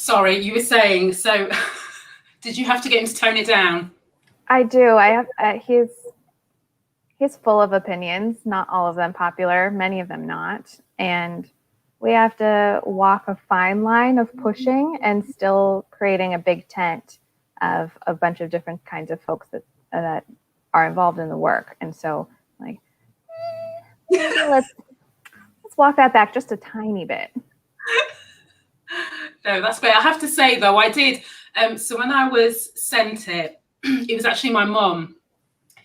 Sorry, you were saying, so did you have to get him to tone it down? I do. I have. He's full of opinions. Not all of them popular. Many of them not. And we have to walk a fine line of pushing and still creating a big tent of a bunch of different kinds of folks that are involved in the work. And so, like, let's walk that back just a tiny bit. No, that's great. I have to say, though, I did. So when I was sent it, it was actually my mum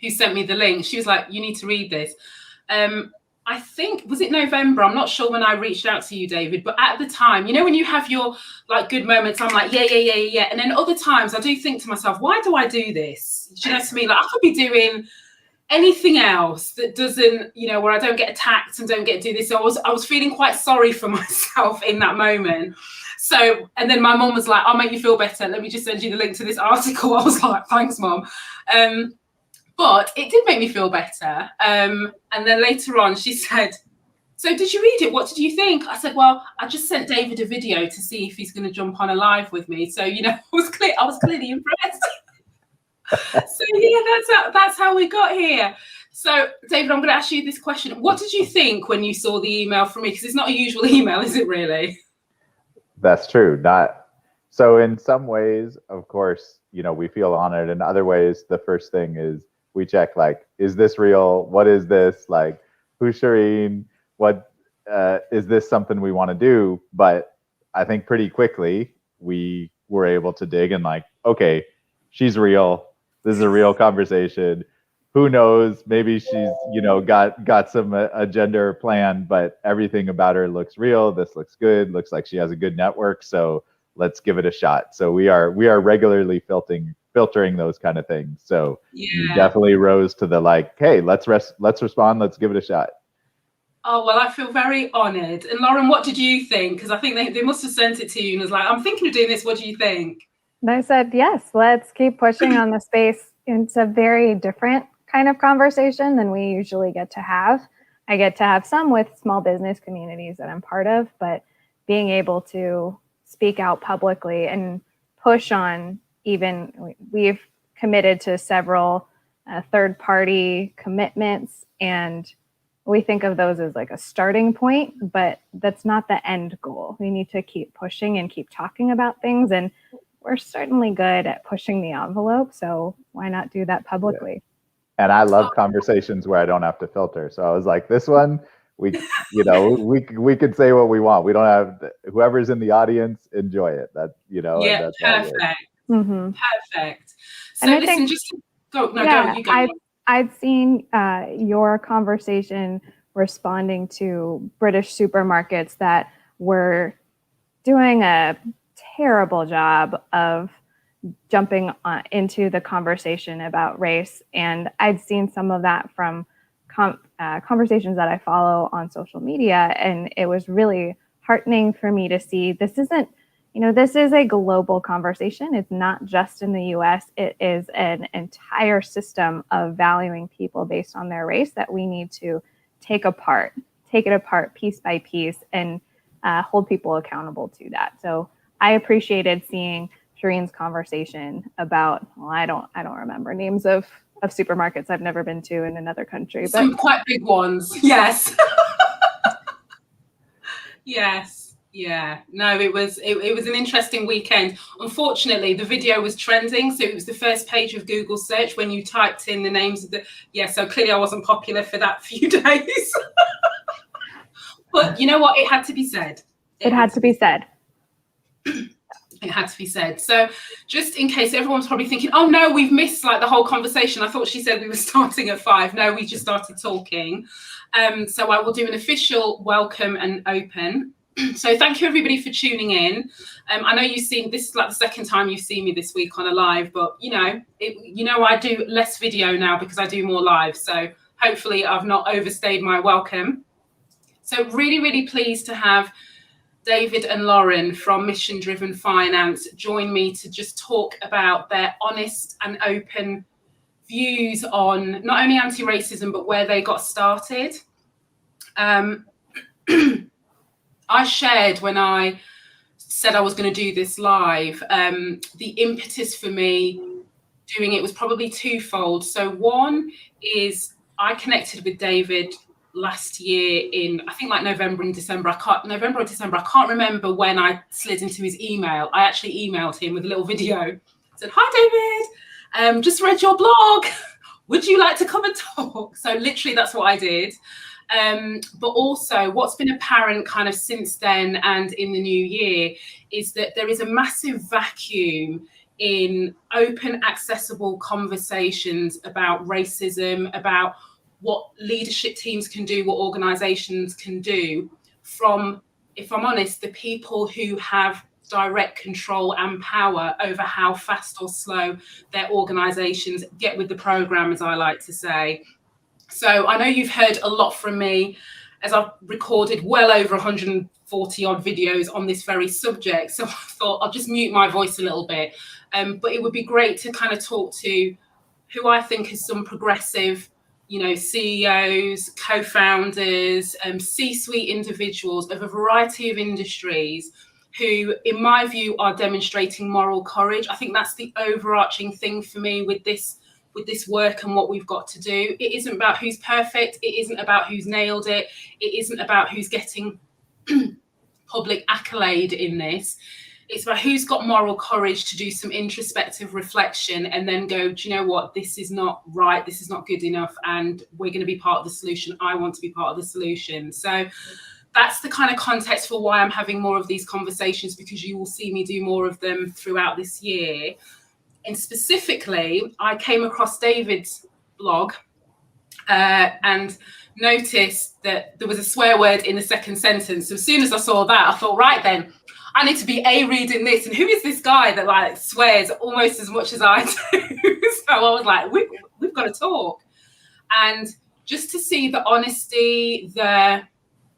who sent me the link. She was like, you need to read this. I think, was it November? I'm not sure when I reached out to you, David, but at the time, you know, when you have your like good moments, I'm like, yeah. And then other times I do think to myself, why do I do this? Do you know what I mean? Like I could be doing anything else that doesn't, you know, where I don't get attacked and don't get to do this. So I was feeling quite sorry for myself in that moment. So, and then my mum was like, I'll make you feel better. Let me just send you the link to this article. I was like, thanks, Mum. But it did make me feel better. And then later on, she said, so did you read it? What did you think? I said, well, I just sent David a video to see if he's going to jump on a live with me. So, you know, I was clearly impressed. So, yeah, that's how we got here. So, David, I'm going to ask you this question. What did you think when you saw the email from me? Because it's not a usual email, is it really? That's true. So in some ways, of course, you know, we feel honored. In other ways, the first thing is we check, like, is this real? What is this? Like, who's Shireen? What is this something we want to do? But I think pretty quickly we were able to dig and like, okay, she's real. This is a real conversation. Who knows? Maybe she's, you know, got some agenda or plan, but everything about her looks real. This looks good. Looks like she has a good network. So let's give it a shot. So we are regularly filtering those kind of things. So you definitely rose to the like, hey, let's respond. Let's give it a shot. Oh, well, I feel very honored. And Lauren, what did you think? Because I think they must have sent it to you and was like, I'm thinking of doing this. What do you think? And I said, yes, let's keep pushing on the space. It's a very different kind of conversation than we usually get to have. I get to have some with small business communities that I'm part of, but being able to speak out publicly and push on, even we've committed to several third-party commitments, and we think of those as like a starting point, but that's not the end goal. We need to keep pushing and keep talking about things, and we're certainly good at pushing the envelope, so why not do that publicly? Yeah. And I love conversations where I don't have to filter. So I was like, this one, we could say what we want. We don't have, whoever's in the audience, enjoy it. That, you know. Yeah, that's perfect. Mm-hmm. Perfect. So and listen, you go. I've seen your conversation responding to British supermarkets that were doing a terrible job of jumping into the conversation about race. And I'd seen some of that from conversations that I follow on social media. And it was really heartening for me to see this is a global conversation. It's not just in the US. It is an entire system of valuing people based on their race that we need to take it apart piece by piece and hold people accountable to that. So I appreciated seeing Shireen's conversation about, well, I don't remember names of supermarkets I've never been to in another country, but some quite big ones. Yes. Yes. Yeah. No, it was an interesting weekend. Unfortunately, the video was trending, so it was the first page of Google search when you typed in the names of the. Yeah. So clearly, I wasn't popular for that few days. But you know what? It had to be said. It had to be said. It had to be said. So just in case everyone's probably thinking, oh no, we've missed like the whole conversation. I thought she said we were starting at 5. No, we just started talking. So I will do an official welcome and open. So thank you everybody for tuning in. I know you've seen, this is like the second time you've seen me this week on a live, but I do less video now because I do more live. So hopefully I've not overstayed my welcome. So really, really pleased to have David and Lauren from Mission Driven Finance join me to just talk about their honest and open views on not only anti-racism, but where they got started. I shared when I said I was going to do this live, the impetus for me doing it was probably twofold. So one is I connected with David last year in, I think, like November or December. I can't remember when I slid into his email. I actually emailed him with a little video. I said, "Hi David, just read your blog. Would you like to come and talk?" So literally that's what I did. But also what's been apparent kind of since then and in the new year is that there is a massive vacuum in open, accessible conversations about racism, about what leadership teams can do, what organizations can do from, if I'm honest, the people who have direct control and power over how fast or slow their organizations get with the program, as I like to say. So I know you've heard a lot from me as I've recorded well over 140 odd videos on this very subject. So I thought I'll just mute my voice a little bit. But it would be great to kind of talk to who I think is some progressive, CEOs, co-founders, C-suite individuals of a variety of industries who, in my view, are demonstrating moral courage. I think that's the overarching thing for me with this work and what we've got to do. It isn't about who's perfect. It isn't about who's nailed it. It isn't about who's getting public accolade in this. It's about who's got moral courage to do some introspective reflection and then go, do you know what? This is not right. This is not good enough. And we're going to be part of the solution. I want to be part of the solution. So that's the kind of context for why I'm having more of these conversations, because you will see me do more of them throughout this year. And specifically, I came across David's blog and noticed that there was a swear word in the second sentence. So as soon as I saw that, I thought, right then, I need to be reading this. And who is this guy that like swears almost as much as I do? So I was like, we've got to talk. And just to see the honesty, the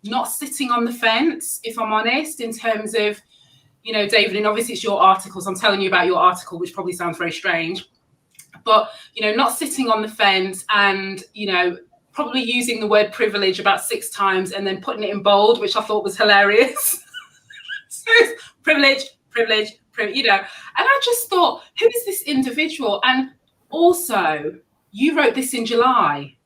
not sitting on the fence, if I'm honest, in terms of, David, and obviously it's your article, so I'm telling you about your article, which probably sounds very strange, but, not sitting on the fence and, probably using the word privilege about 6 times and then putting it in bold, which I thought was hilarious. So privilege, and I just thought, who is this individual? And also, you wrote this in July.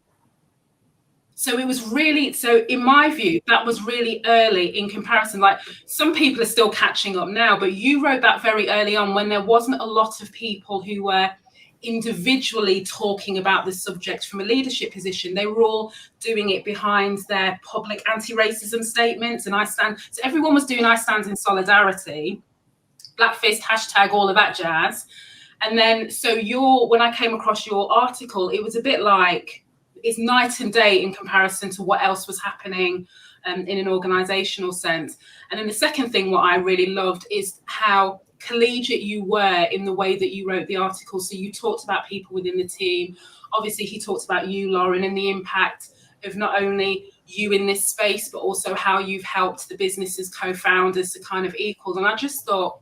So it was really, so in my view, that was really early in comparison. Like some people are still catching up now, but you wrote that very early on when there wasn't a lot of people who were individually talking about the subject from a leadership position. They were all doing it behind their public anti-racism statements. And so everyone was doing I stand in solidarity, Black Fist, hashtag, all of that jazz. And then, so when I came across your article, it was a bit like, it's night and day in comparison to what else was happening in an organizational sense. And then the second thing, what I really loved is how collegiate you were in the way that you wrote the article. So you talked about people within the team. Obviously, he talked about you, Lauren, and the impact of not only you in this space, but also how you've helped the business's co-founders to kind of equal. And I just thought,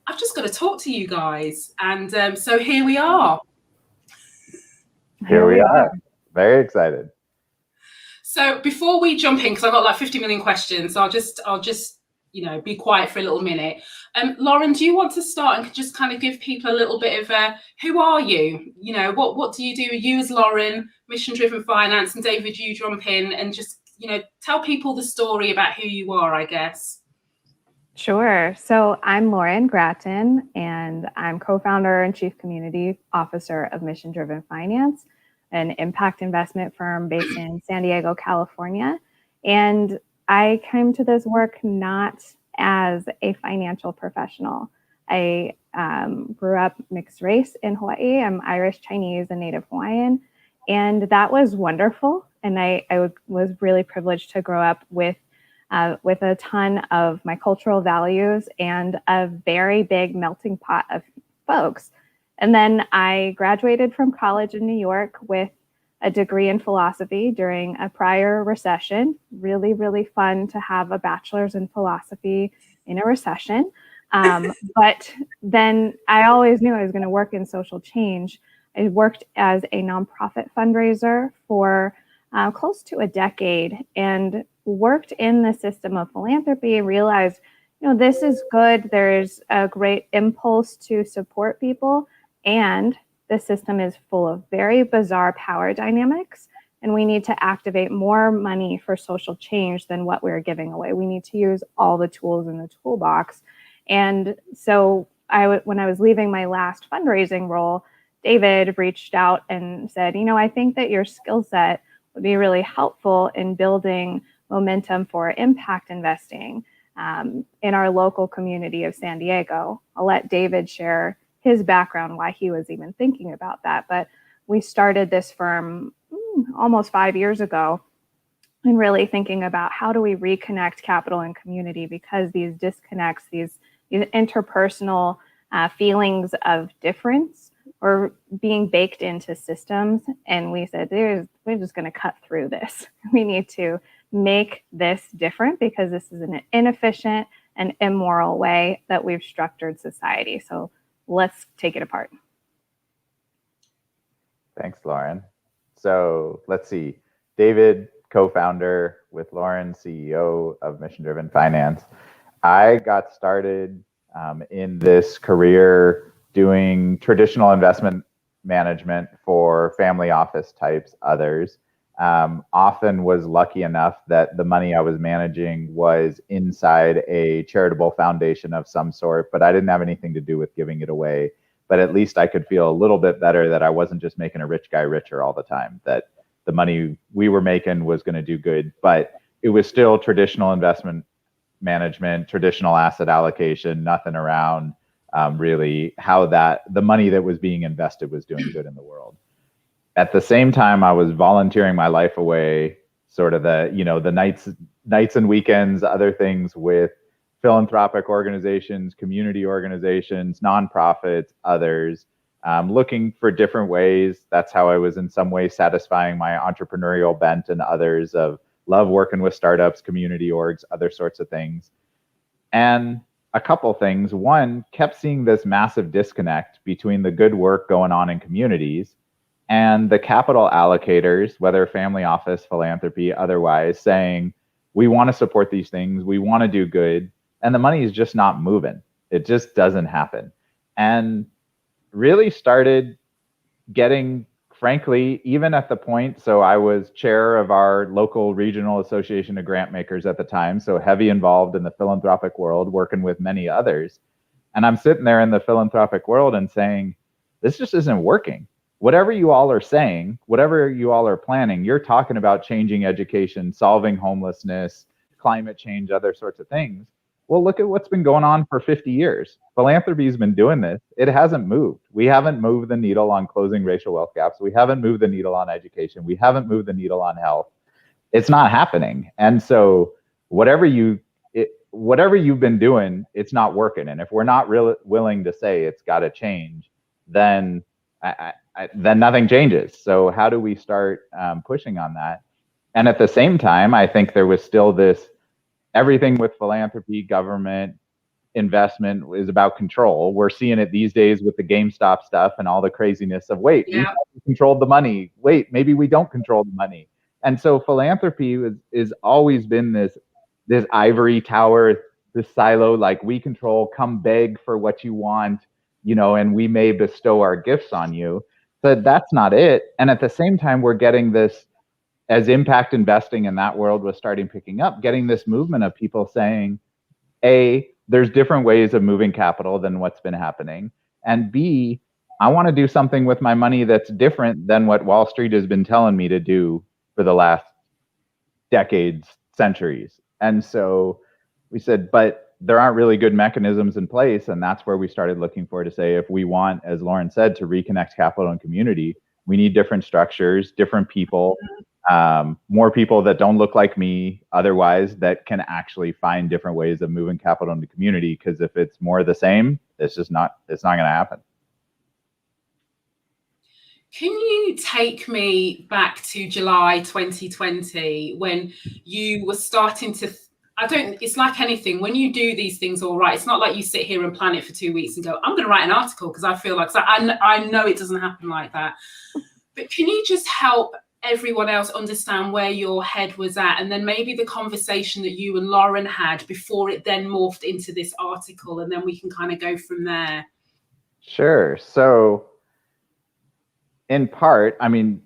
I've just got to talk to you guys. And so here we are. Here we are. Very excited. So before we jump in, because I've got like 50 million questions, so I'll just be quiet for a little minute. Lauren, do you want to start and just kind of give people a little bit of who are you? What do you do? You as Lauren, Mission Driven Finance, and David, you jump in and just tell people the story about who you are, I guess. Sure. So I'm Lauren Grattan, and I'm co-founder and chief community officer of Mission Driven Finance, an impact investment firm based in San Diego, California. And I came to this work not as a financial professional. I grew up mixed race in Hawaii. I'm Irish, Chinese, and Native Hawaiian. And that was wonderful. And I was really privileged to grow up with a ton of my cultural values and a very big melting pot of folks. And then I graduated from college in New York with a degree in philosophy during a prior recession. Really, really fun to have a bachelor's in philosophy in a recession. But then I always knew I was going to work in social change. I worked as a nonprofit fundraiser for close to a decade and worked in the system of philanthropy, realized this is good. There's a great impulse to support people, and the system is full of very bizarre power dynamics, and we need to activate more money for social change than what we're giving away. We need to use all the tools in the toolbox. And so when I was leaving my last fundraising role, David reached out and said, I think that your skill set would be really helpful in building momentum for impact investing in our local community of San Diego. I'll let David share his background, why he was even thinking about that. But we started this firm almost 5 years ago, and really thinking about how do we reconnect capital and community, because these disconnects, these interpersonal feelings of difference are being baked into systems. And we said, we're just going to cut through this. We need to make this different, because this is an inefficient and immoral way that we've structured society. So let's take it apart. Thanks, Lauren. So let's see. David, co-founder with Lauren, CEO of Mission Driven Finance. I got started in this career doing traditional investment management for family office types, others. Often was lucky enough that the money I was managing was inside a charitable foundation of some sort, but I didn't have anything to do with giving it away. But at least I could feel a little bit better that I wasn't just making a rich guy richer all the time, that the money we were making was going to do good. But it was still traditional investment management, traditional asset allocation, nothing around really how the money that was being invested was doing good in the world. At the same time, I was volunteering my life away, sort of the nights and weekends, other things with philanthropic organizations, community organizations, nonprofits, others, looking for different ways. That's how I was in some ways satisfying my entrepreneurial bent, and others of love working with startups, community orgs, other sorts of things. And a couple things. One, kept seeing this massive disconnect between the good work going on in communities and the capital allocators, whether family office, philanthropy, otherwise, saying, we want to support these things, we want to do good, and the money is just not moving. It just doesn't happen. And really started getting, frankly, even at the point, so I was chair of our local regional association of grant makers at the time, so heavy involved in the philanthropic world, working with many others. And I'm sitting there in the philanthropic world and saying, this just isn't working. Whatever you all are saying, whatever you all are planning, you're talking about changing education, solving homelessness, climate change, other sorts of things. Well, look at what's been going on for 50 years. Philanthropy's been doing this. It hasn't moved. We haven't moved the needle on closing racial wealth gaps. We haven't moved the needle on education. We haven't moved the needle on health. It's not happening. And so whatever you've been doing, it's not working. And if we're not really willing to say it's got to change, then then nothing changes. So how do we start pushing on that? And at the same time, I think there was still this, everything with philanthropy, government, investment is about control. We're seeing it these days with the GameStop stuff and all the craziness of, wait, we controlled the money. Wait, maybe we don't control the money. And so philanthropy is always been this ivory tower, this silo, like we control, come beg for what you want, and we may bestow our gifts on you. But that's not it. And at the same time, we're getting this, as impact investing in that world was starting picking up, getting this movement of people saying, A, there's different ways of moving capital than what's been happening. And B, I want to do something with my money that's different than what Wall Street has been telling me to do for the last decades, centuries. And so we said, but there aren't really good mechanisms in place. And that's where we started looking for, to say, if we want, as Lauren said, to reconnect capital and community, we need different structures, different people, more people that don't look like me otherwise, that can actually find different ways of moving capital into community. Because if it's more of the same, it's not going to happen. Can you take me back to July 2020 when you were starting to, it's like anything, when you do these things all right, it's not like you sit here and plan it for 2 weeks and go, I'm going to write an article, because I feel like, I know it doesn't happen like that. But can you just help everyone else understand where your head was at, and then maybe the conversation that you and Lauren had before it then morphed into this article, and then we can kind of go from there. Sure. So in part, I mean,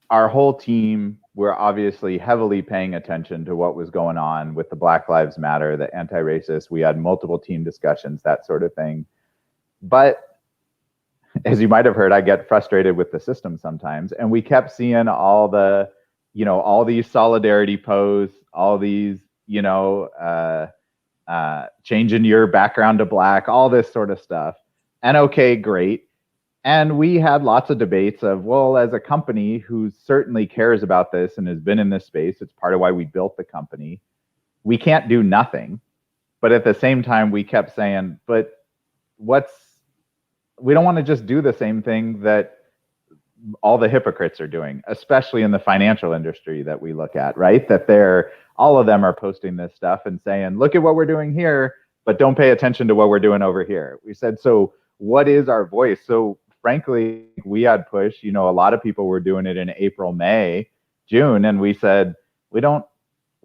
our whole team, we're obviously heavily paying attention to what was going on with the Black Lives Matter, the anti-racist. We had multiple team discussions, that sort of thing. But as you might have heard, I get frustrated with the system sometimes. And we kept seeing all the, all these solidarity posts, all these, changing your background to Black, all this sort of stuff. And okay, great. And we had lots of debates of, well, as a company who certainly cares about this and has been in this space, it's part of why we built the company. We can't do nothing. But at the same time, we kept saying, but we don't want to just do the same thing that all the hypocrites are doing, especially in the financial industry that we look at, right? That all of them are posting this stuff and saying, look at what we're doing here, but don't pay attention to what we're doing over here. We said, so what is our voice? So frankly, we had push, a lot of people were doing it in April, May, June, and we said, we don't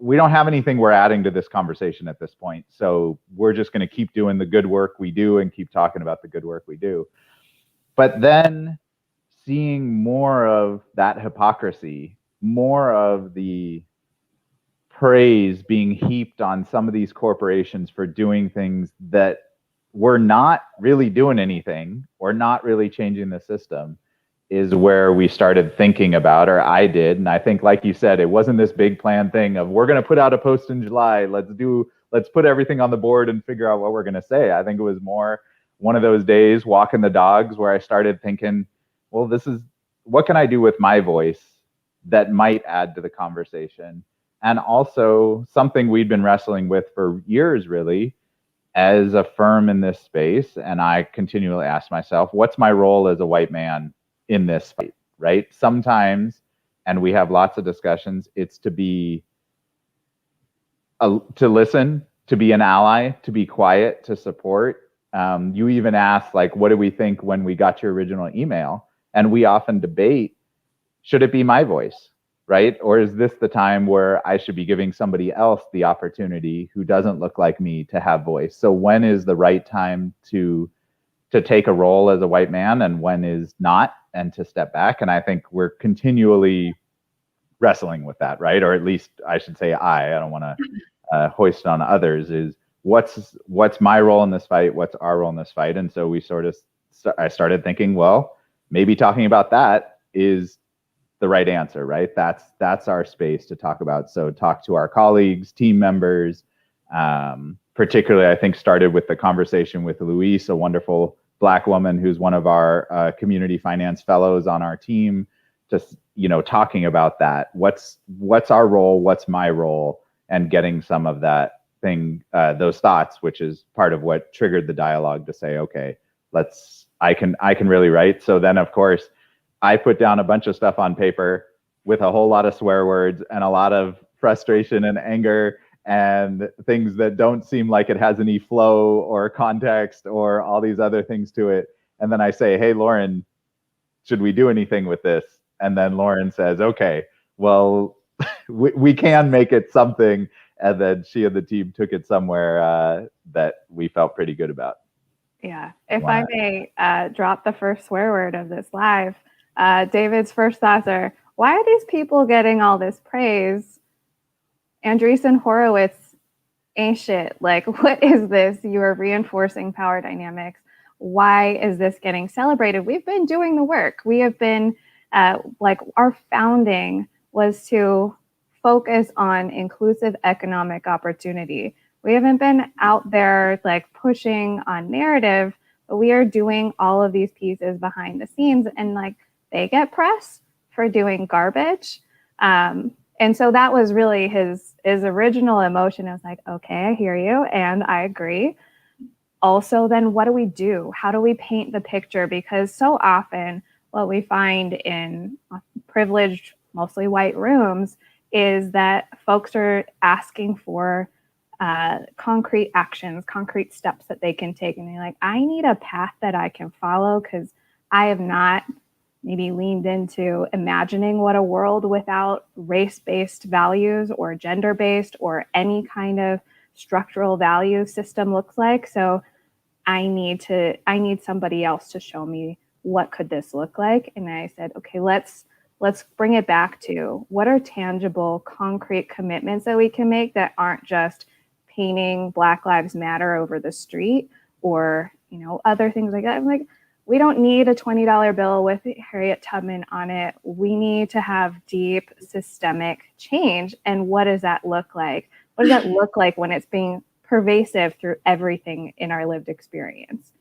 have anything we're adding to this conversation at this point. So we're just going to keep doing the good work we do and keep talking about the good work we do. But then seeing more of that hypocrisy, more of the praise being heaped on some of these corporations for doing things that were not really doing anything or not really changing the system, is where we started thinking about, or I did. And I think, like you said, it wasn't this big plan thing of we're going to put out a post in July. Let's put everything on the board and figure out what we're going to say. I think it was more one of those days walking the dogs where I started thinking, well, what can I do with my voice that might add to the conversation? And also something we'd been wrestling with for years, really, as a firm in this space. And I continually ask myself, what's my role as a white man in this fight, right? Sometimes, and we have lots of discussions, it's to listen, to be an ally, to be quiet, to support. You even asked, like, what did we think when we got your original email? And we often debate, should it be my voice, right? Or is this the time where I should be giving somebody else the opportunity who doesn't look like me to have voice? So when is the right time to take a role as a white man and when is not, and to step back? And I think we're continually wrestling with that, right? Or at least I should say I don't want to hoist on others, is what's my role in this fight? What's our role in this fight? And so I started thinking, well, maybe talking about that is the right answer, right? That's our space to talk about. So talk to our colleagues, team members, particularly I think started with the conversation with Louise, a wonderful Black woman who's one of our community finance fellows on our team, just, talking about that. What's our role? What's my role? And getting some of that thing, those thoughts, which is part of what triggered the dialogue to say, okay, I can really write. So then, of course, I put down a bunch of stuff on paper with a whole lot of swear words and a lot of frustration and anger and things that don't seem like it has any flow or context or all these other things to it. And then I say, hey, Lauren, should we do anything with this? And then Lauren says, okay, well, we can make it something. And then she and the team took it somewhere that we felt pretty good about. Yeah. If I may drop the first swear word of this live, David's first thoughts are, why are these people getting all this praise? Andreessen Horowitz ain't shit. Like, what is this? You are reinforcing power dynamics. Why is this getting celebrated? We've been doing the work. We have been, our founding was to focus on inclusive economic opportunity. We haven't been out there like pushing on narrative, but we are doing all of these pieces behind the scenes, and like they get press for doing garbage. And so that was really his original emotion. I was like, okay, I hear you and I agree. Also, then what do we do? How do we paint the picture? Because so often what we find in privileged, mostly white rooms is that folks are asking for concrete actions, concrete steps that they can take. And they're like, I need a path that I can follow because I have not maybe leaned into imagining what a world without race-based values or gender-based or any kind of structural value system looks like. So I need somebody else to show me what could this look like. And I said, okay, let's bring it back to what are tangible, concrete commitments that we can make that aren't just painting Black Lives Matter over the street or, you know, other things like that. I'm like, we don't need a $20 bill with Harriet Tubman on it. We need to have deep systemic change. And what does that look like? What does that look like when it's being pervasive through everything in our lived experience?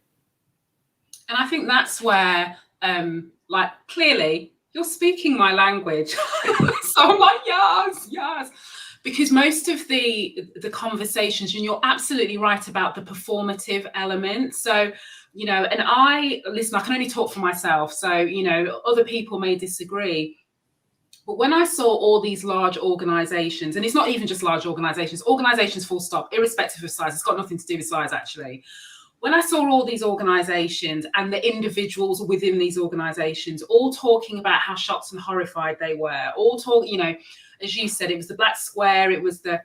And I think that's where, like, clearly you're speaking my language. So I'm like, yes. Because most of the conversations, and you're absolutely right about the performative element. So, you know, and I can only talk for myself. So, you know, other people may disagree. But when I saw all these large organizations, and it's not even just large organizations full stop, irrespective of size, it's got nothing to do with size, actually. When I saw all these organizations and the individuals within these organizations all talking about how shocked and horrified they were, all talk, you know, as you said, it was the black square, it was the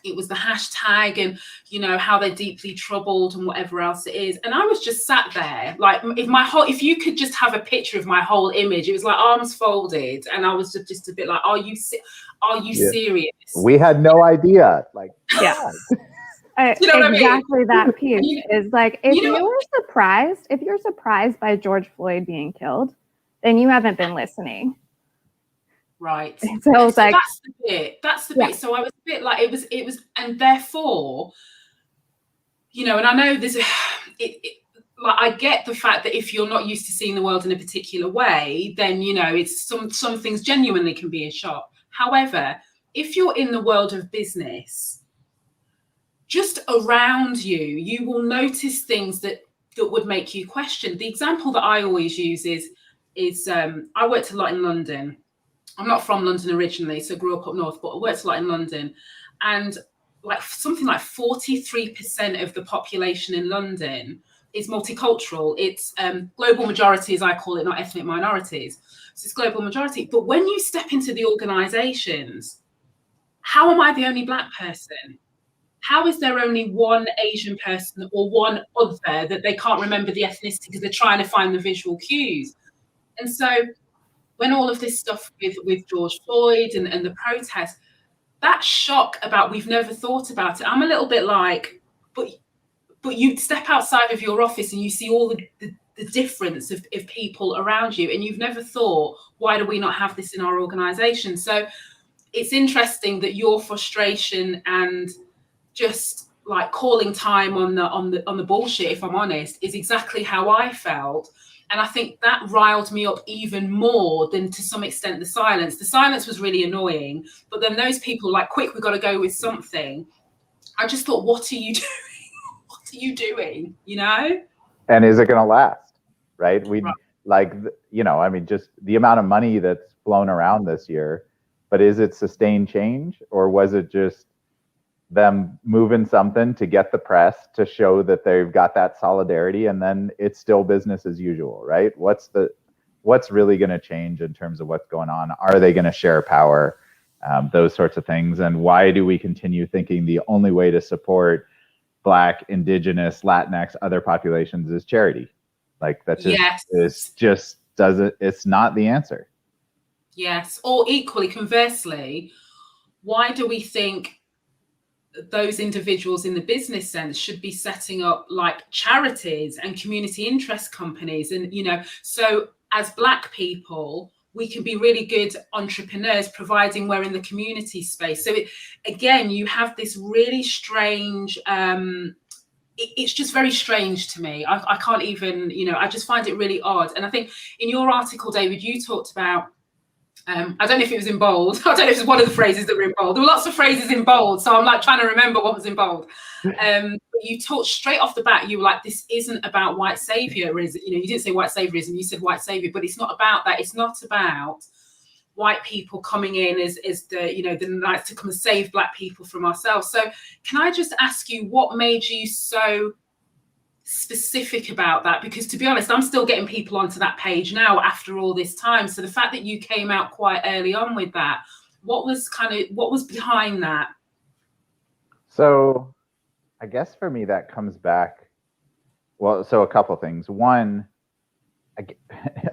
hashtag, and, you know, how they're deeply troubled and whatever else it is. And I was just sat there, like, if you could just have a picture of my whole image, it was like arms folded, and I was just a bit like, are you serious? We had no idea. Like, yeah. You know exactly what I mean? That piece is like, if you know, you're surprised by George Floyd being killed, then you haven't been listening. Right. So it's like, that's the bit. So I was a bit like, it was, and therefore, you know, and I know there's like, I get the fact that if you're not used to seeing the world in a particular way, then, you know, it's some things genuinely can be a shock. However, if you're in the world of business, just around you, you will notice things that would make you question. The example that I always use is I worked a lot in London. I'm not from London originally, so grew up north, but I worked a lot in London. And like something like 43% of the population in London is multicultural. It's global majority, as I call it, not ethnic minorities. So it's global majority. But when you step into the organizations, how am I the only Black person? How is there only one Asian person or one other that they can't remember the ethnicity because they're trying to find the visual cues? And so when all of this stuff with George Floyd and the protests, that shock about we've never thought about it, I'm a little bit like, but you step outside of your office and you see all the difference of people around you, and you've never thought, why do we not have this in our organization? So it's interesting that your frustration and just like calling time on the bullshit, if I'm honest, is exactly how I felt. And I think that riled me up even more than, to some extent, the silence. The silence was really annoying, but then those people like, quick, we've got to go with something. I just thought, what are you doing? What are you doing? You know? And is it going to last? Right? Like, you know, I mean, just the amount of money that's flown around this year, but is it sustained change, or was it just them moving something to get the press to show that they've got that solidarity, and then it's still business as usual, right? What's really going to change in terms of what's going on? Are they going to share power? Those sorts of things. And why do we continue thinking the only way to support Black, Indigenous, Latinx, other populations is charity? Like, that's it's not the answer. Yes. Or equally, conversely, why do we think those individuals in the business sense should be setting up like charities and community interest companies? And, you know, so as Black people, we can be really good entrepreneurs, providing we're in the community space. So again, you have this really strange, it's just very strange to me. I can't even, you know, I just find it really odd. And I think in your article, David, you talked about, I don't know if it was in bold. I don't know if it was one of the phrases that were in bold. There were lots of phrases in bold, so I'm like trying to remember what was in bold. But you talked straight off the bat. You were like, "This isn't about white saviorism." You know, you didn't say white saviorism. You said white savior, but it's not about that. It's not about white people coming in as the, you know, the knights to come and save Black people from ourselves. So, can I just ask you, what made you so specific about that? Because to be honest, I'm still getting people onto that page now after all this time. So the fact that you came out quite early on with that, what was behind that? So I guess for me, that comes back. Well, so a couple things. One,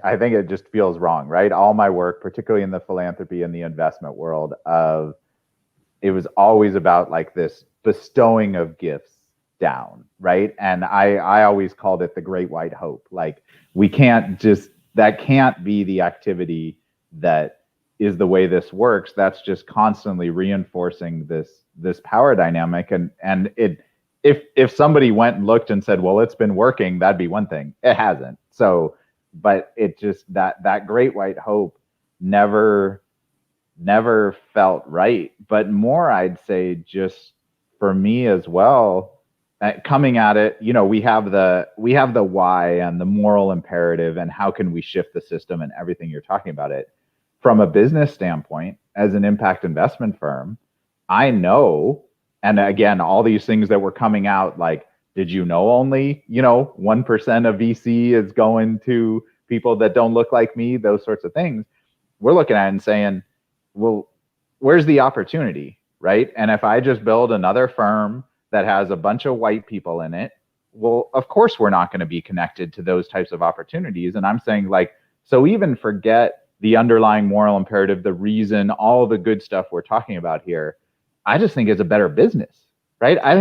I think it just feels wrong, right? All my work, particularly in the philanthropy and the investment world, it was always about like this bestowing of gifts down, right? And I always called it the great white hope. Like that can't be the activity that is the way this works. That's just constantly reinforcing this power dynamic. And if somebody went and looked and said, well, it's been working, that'd be one thing. It hasn't. So, but it just that great white hope never felt right. But more, I'd say, just for me as well, coming at it, we have the why and the moral imperative and how can we shift the system and everything you're talking about it. From a business standpoint, as an impact investment firm, I know, and again, all these things that were coming out, like, did you know only 1% of VC is going to people that don't look like me? Those sorts of things. We're looking at it and saying, well, where's the opportunity, right? And if I just build another firm that has a bunch of white people in it, well, of course we're not going to be connected to those types of opportunities. And I'm saying, like, so even forget the underlying moral imperative, the reason, all the good stuff we're talking about here. I just think it's a better business, right? I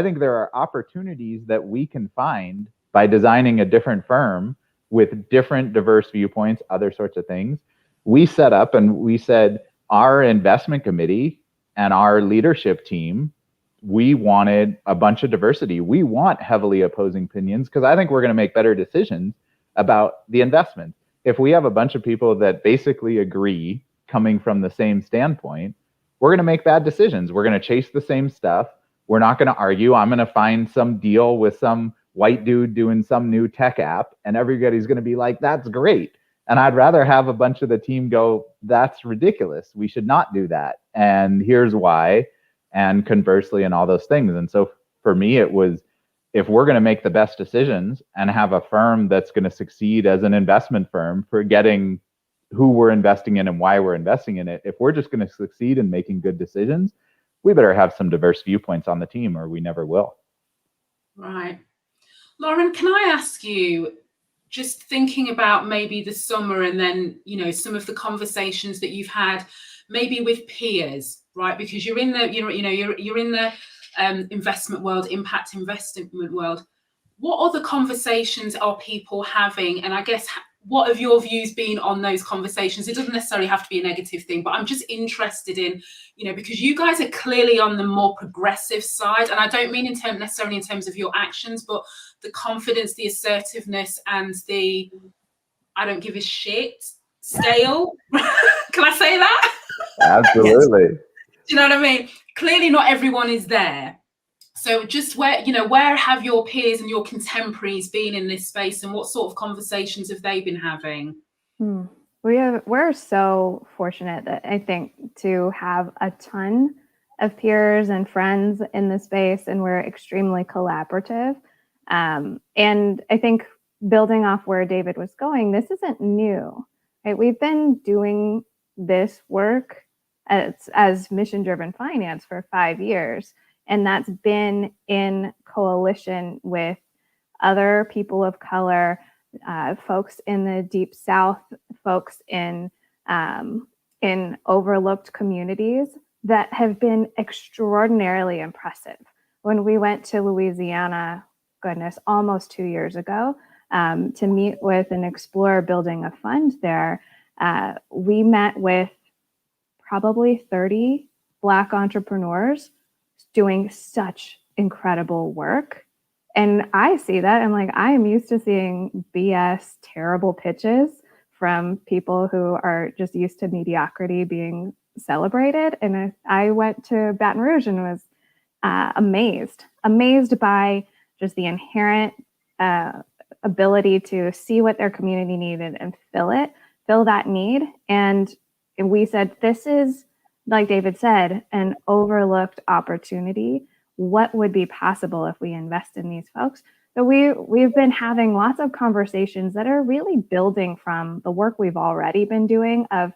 think there are opportunities that we can find by designing a different firm with different diverse viewpoints, other sorts of things. We set up and we said, our investment committee and our leadership team, we wanted a bunch of diversity. We want heavily opposing opinions because I think we're going to make better decisions about the investment. If we have a bunch of people that basically agree coming from the same standpoint, we're going to make bad decisions. We're going to chase the same stuff. We're not going to argue. I'm going to find some deal with some white dude doing some new tech app, and everybody's going to be like, that's great. And I'd rather have a bunch of the team go, that's ridiculous. We should not do that. And here's why. And conversely, and all those things. And so for me, it was, if we're going to make the best decisions and have a firm that's going to succeed as an investment firm, forgetting who we're investing in and why we're investing in it, if we're just going to succeed in making good decisions, we better have some diverse viewpoints on the team or we never will. Right. Lauren, can I ask you, just thinking about maybe the summer and then, some of the conversations that you've had maybe with peers, right? Because you're in the, you're in the investment world, impact investment world. What other conversations are people having? And I guess, what have your views been on those conversations? It doesn't necessarily have to be a negative thing, but I'm just interested in, because you guys are clearly on the more progressive side. And I don't mean necessarily in terms of your actions, but the confidence, the assertiveness, and the I don't give a shit scale. Can I say that? Absolutely. Do you know what I mean? Clearly not everyone is there. So just where have your peers and your contemporaries been in this space, and what sort of conversations have they been having? We're so fortunate that I think to have a ton of peers and friends in the space, and we're extremely collaborative. And I think building off where David was going, this isn't new, right? We've been doing this work as mission-driven finance for 5 years. And that's been in coalition with other people of color, folks in the Deep South, folks in overlooked communities that have been extraordinarily impressive. When we went to Louisiana, almost 2 years ago, to meet with and explore building a fund there, we met with probably 30 Black entrepreneurs doing such incredible work. And I see that. I'm like, I am used to seeing BS, terrible pitches from people who are just used to mediocrity being celebrated. And I went to Baton Rouge and was amazed by just the inherent ability to see what their community needed and fill that need. And we said, this is, like David said, an overlooked opportunity. What would be possible if we invest in these folks? So we've been having lots of conversations that are really building from the work we've already been doing of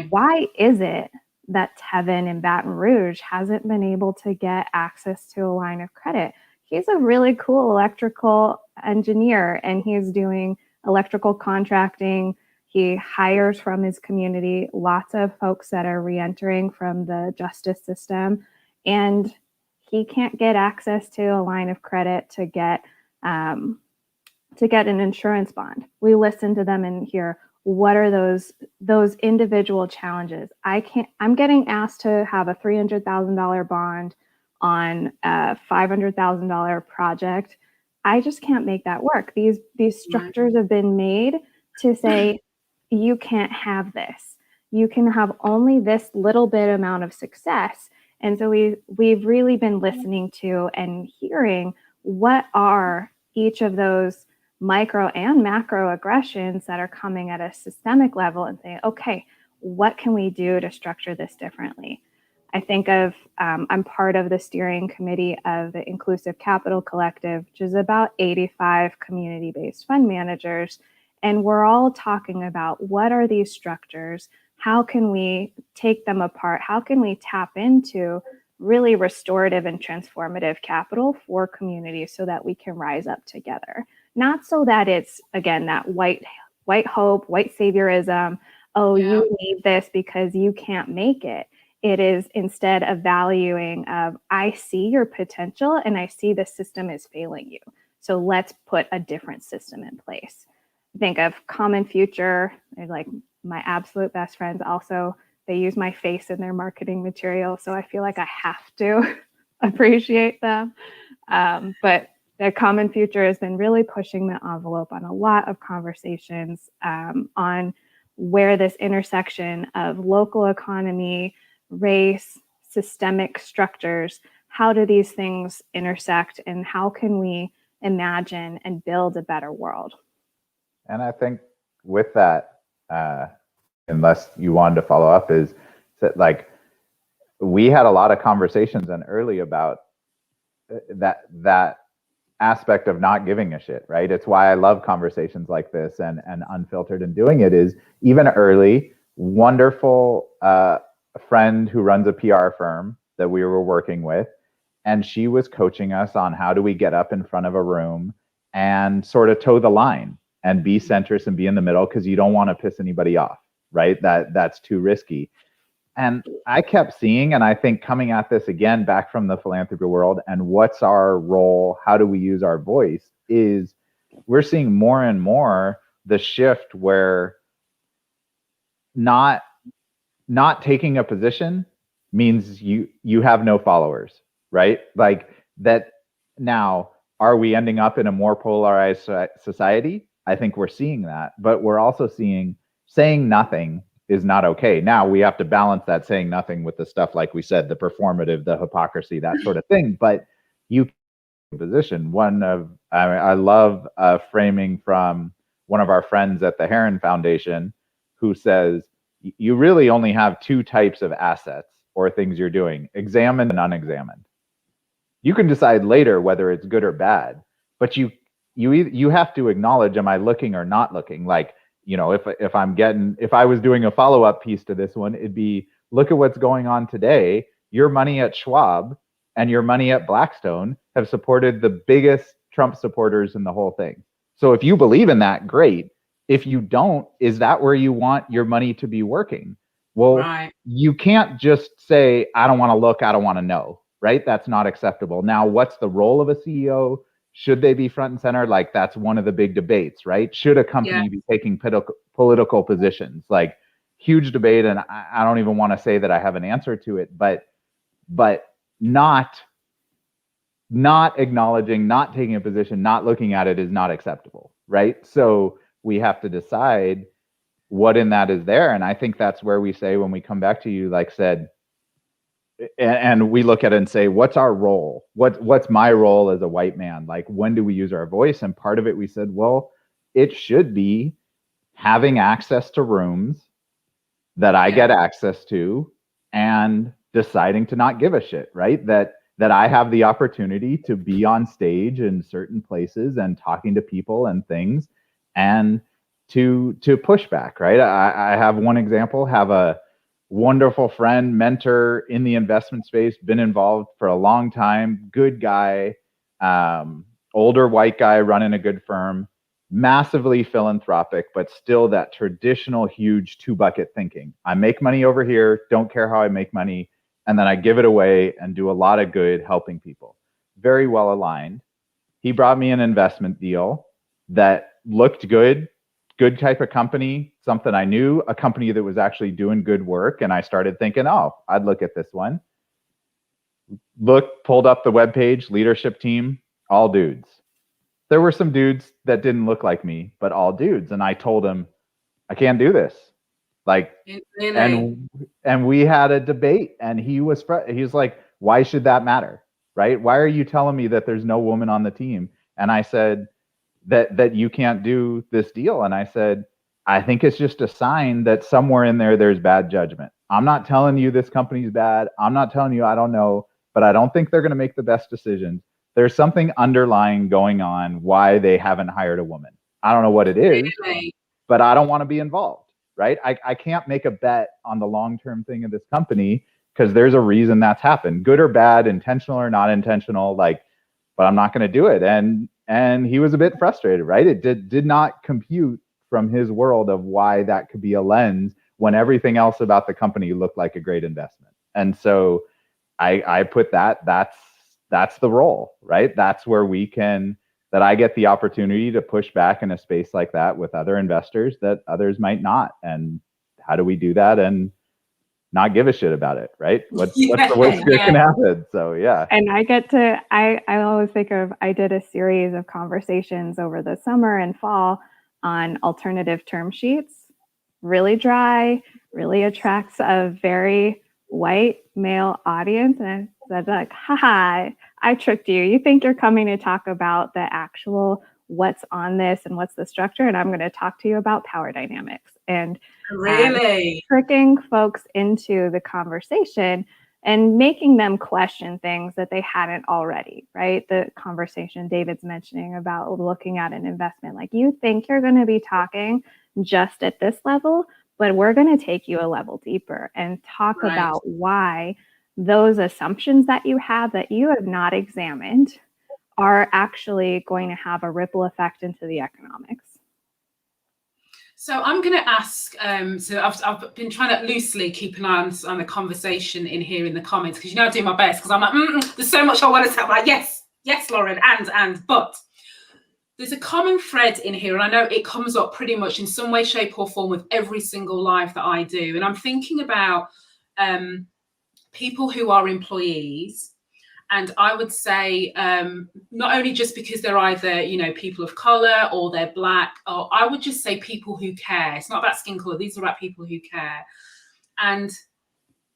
why is it that Tevin in Baton Rouge hasn't been able to get access to a line of credit? He's a really cool electrical engineer and he's doing electrical contracting. He hires from his community, lots of folks that are reentering from the justice system, and he can't get access to a line of credit to get an insurance bond. We listen to them and hear, what are those individual challenges? I'm getting asked to have a $300,000 bond on a $500,000 project. I just can't make that work. These structures have been made to say, you can't have this. You can have only this little bit amount of success. And so we've really been listening to and hearing what are each of those micro and macro aggressions that are coming at a systemic level and saying, okay, what can we do to structure this differently? I think of, I'm part of the steering committee of the Inclusive Capital Collective, which is about 85 community-based fund managers. And we're all talking about what are these structures? How can we take them apart? How can we tap into really restorative and transformative capital for communities so that we can rise up together? Not so that it's, again, that white hope, white saviorism. Oh, you need this because you can't make it. It is instead a valuing of, I see your potential and I see the system is failing you. So let's put a different system in place. Think of Common Future. They're like my absolute best friends. Also, they use my face in their marketing material. So I feel like I have to appreciate them. But the Common Future has been really pushing the envelope on a lot of conversations on where this intersection of local economy, race, systemic structures, how do these things intersect and how can we imagine and build a better world? And I think with that, unless you wanted to follow up, is that like we had a lot of conversations and early about that aspect of not giving a shit, right? It's why I love conversations like this and unfiltered, and doing it is even early. Wonderful friend who runs a PR firm that we were working with, and she was coaching us on how do we get up in front of a room and sort of toe the line and be centrist and be in the middle, because you don't want to piss anybody off, right? That's too risky. And I kept seeing, and I think coming at this again back from the philanthropy world and what's our role, how do we use our voice, is we're seeing more and more the shift where not taking a position means you have no followers, right? Like that. Now, are we ending up in a more polarized society? I think we're seeing that, but we're also seeing saying nothing is not okay. Now we have to balance that saying nothing with the stuff, like we said, the performative, the hypocrisy, that sort of thing. But you position I love framing from one of our friends at the Heron Foundation, who says you really only have two types of assets or things you're doing: examined and unexamined. You can decide later whether it's good or bad, but you have to acknowledge, am I looking or not looking? Like, if I was doing a follow-up piece to this one, it'd be, look at what's going on today. Your money at Schwab and your money at Blackstone have supported the biggest Trump supporters in the whole thing. So if you believe in that, great. If you don't, is that where you want your money to be working? Well, You can't just say, I don't want to look, I don't want to know, right? That's not acceptable. Now, what's the role of a CEO? Should they be front and center? Like, that's one of the big debates, right? Should a company be taking political positions? Like, huge debate, and I don't even want to say that I have an answer to it, but not acknowledging, not taking a position, not looking at it is not acceptable, right? So we have to decide what in that is there. And I think that's where we say, when we come back to you, like said, and we look at it and say, what's our role? What's my role as a white man? Like, when do we use our voice? And part of it, we said, well, it should be having access to rooms that I get access to and deciding to not give a shit, right? That that I have the opportunity to be on stage in certain places and talking to people and things, and to push back, right? I have one example, have a wonderful friend, mentor in the investment space, been involved for a long time, good guy, older white guy running a good firm, massively philanthropic, but still that traditional huge 2-bucket thinking. I make money over here, don't care how I make money, and then I give it away and do a lot of good helping people. Very well aligned. He brought me an investment deal that looked good type of company, something I knew, a company that was actually doing good work. And I started thinking, oh, I'd look at this one. Pulled up the webpage, leadership team, all dudes. There were some dudes that didn't look like me, but all dudes. And I told him, I can't do this. Like, and we had a debate, and he was like, why should that matter? Right? Why are you telling me that there's no woman on the team? And I said, that you can't do this deal. And I said, I think it's just a sign that somewhere in there's bad judgment. I'm not telling you this company's bad. I'm not telling you I don't know, but I don't think they're going to make the best decisions. There's something underlying going on why they haven't hired a woman. I don't know what it is, but I don't want to be involved, right? I can't make a bet on the long-term thing of this company because there's a reason that's happened, good or bad, intentional or not intentional, like, but I'm not going to do it. And he was a bit frustrated, right? It did not compute from his world of why that could be a lens when everything else about the company looked like a great investment. And so I put that's the role, right? That's where that I get the opportunity to push back in a space like that with other investors that others might not. And how do we do that and not give a shit about it, right? What's the worst that can happen? So yeah. And I always think of, I did a series of conversations over the summer and fall on alternative term sheets, really dry, really attracts a very white male audience. And I said, like, haha, I tricked you. You think you're coming to talk about the actual what's on this and what's the structure, and I'm going to talk to you about power dynamics. And really tricking folks into the conversation and making them question things that they hadn't already, right? The conversation David's mentioning about looking at an investment, like, you think you're going to be talking just at this level, but we're going to take you a level deeper and talk about why those assumptions that you have not examined are actually going to have a ripple effect into the economics. So I'm going to ask, so I've been trying to loosely keep an eye on the conversation in here in the comments, because I do my best, because I'm like, there's so much I want to say. I'm like, yes, Lauren, but there's a common thread in here, and I know it comes up pretty much in some way, shape or form with every single live that I do. And I'm thinking about people who are employees. And I would say not only just because they're either, people of color or they're Black, or I would just say people who care. It's not about skin color. These are about people who care. And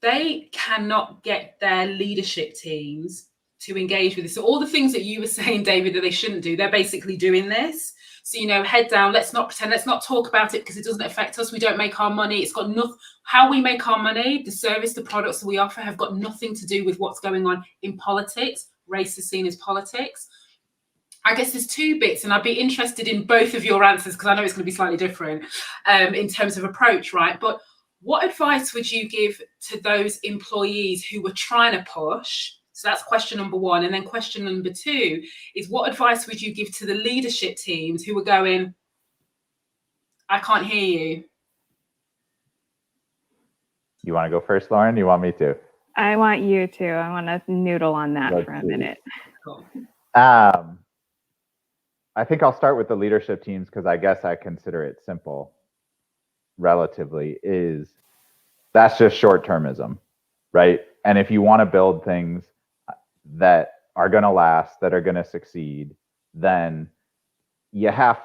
they cannot get their leadership teams to engage with this. So all the things that you were saying, David, that they shouldn't do, they're basically doing this. So, head down, let's not pretend, let's not talk about it because it doesn't affect us. We don't make our money. It's got nothing, how we make our money, the service, the products that we offer have got nothing to do with what's going on in politics. Race is seen as politics. I guess there's two bits, and I'd be interested in both of your answers because I know it's going to be slightly different in terms of approach, right? But what advice would you give to those employees who were trying to push? So that's question number one. And then question number two is, what advice would you give to the leadership teams who were going, I can't hear you? You want to go first, Lauren? You want me to? I want you to. I want to noodle on that for a minute. Cool. I think I'll start with the leadership teams because I guess I consider it simple relatively. That's just short-termism, right? And if you want to build things that are going to last, that are going to succeed, then you have,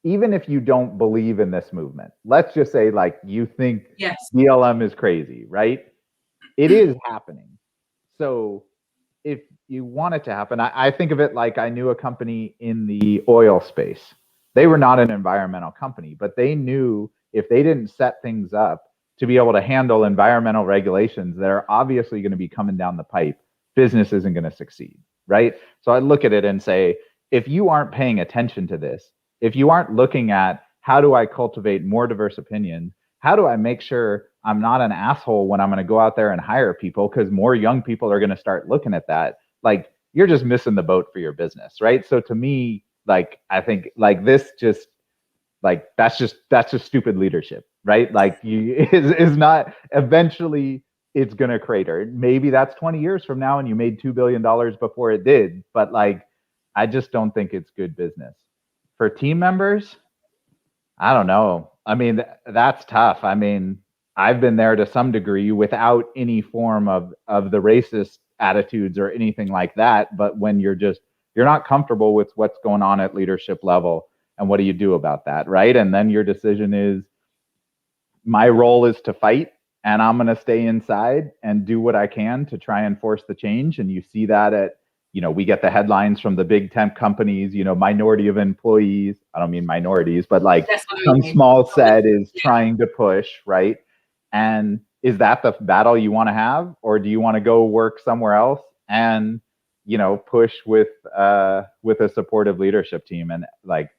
even if you don't believe in this movement, let's just say like you think BLM is crazy, right? It is happening. So if you want it to happen, I think of it like I knew a company in the oil space. They were not an environmental company, but they knew if they didn't set things up to be able to handle environmental regulations that are obviously going to be coming down the pipe business isn't going to succeed, right? So I look at it and say, if you aren't paying attention to this, if you aren't looking at how do I cultivate more diverse opinions, how do I make sure I'm not an asshole when I'm going to go out there and hire people, because more young people are going to start looking at that, like, you're just missing the boat for your business, right? So to me, like, I think like this just like that's just stupid leadership, right? Like, you is not, eventually it's going to crater. Maybe that's 20 years from now and you made $2 billion before it did, but like, I just don't think it's good business. For team members, I don't know. I mean, that's tough. I mean, I've been there to some degree without any form of the racist attitudes or anything like that. But when you're not comfortable with what's going on at leadership level, and what do you do about that, right? And then your decision is, my role is to fight, and I'm going to stay inside and do what I can to try and force the change. And you see that at, we get the headlines from the big temp companies, minority of employees. I don't mean minorities, but like some small set is trying to push, right? And is that the battle you want to have? Or do you want to go work somewhere else and, push with a supportive leadership team? And like,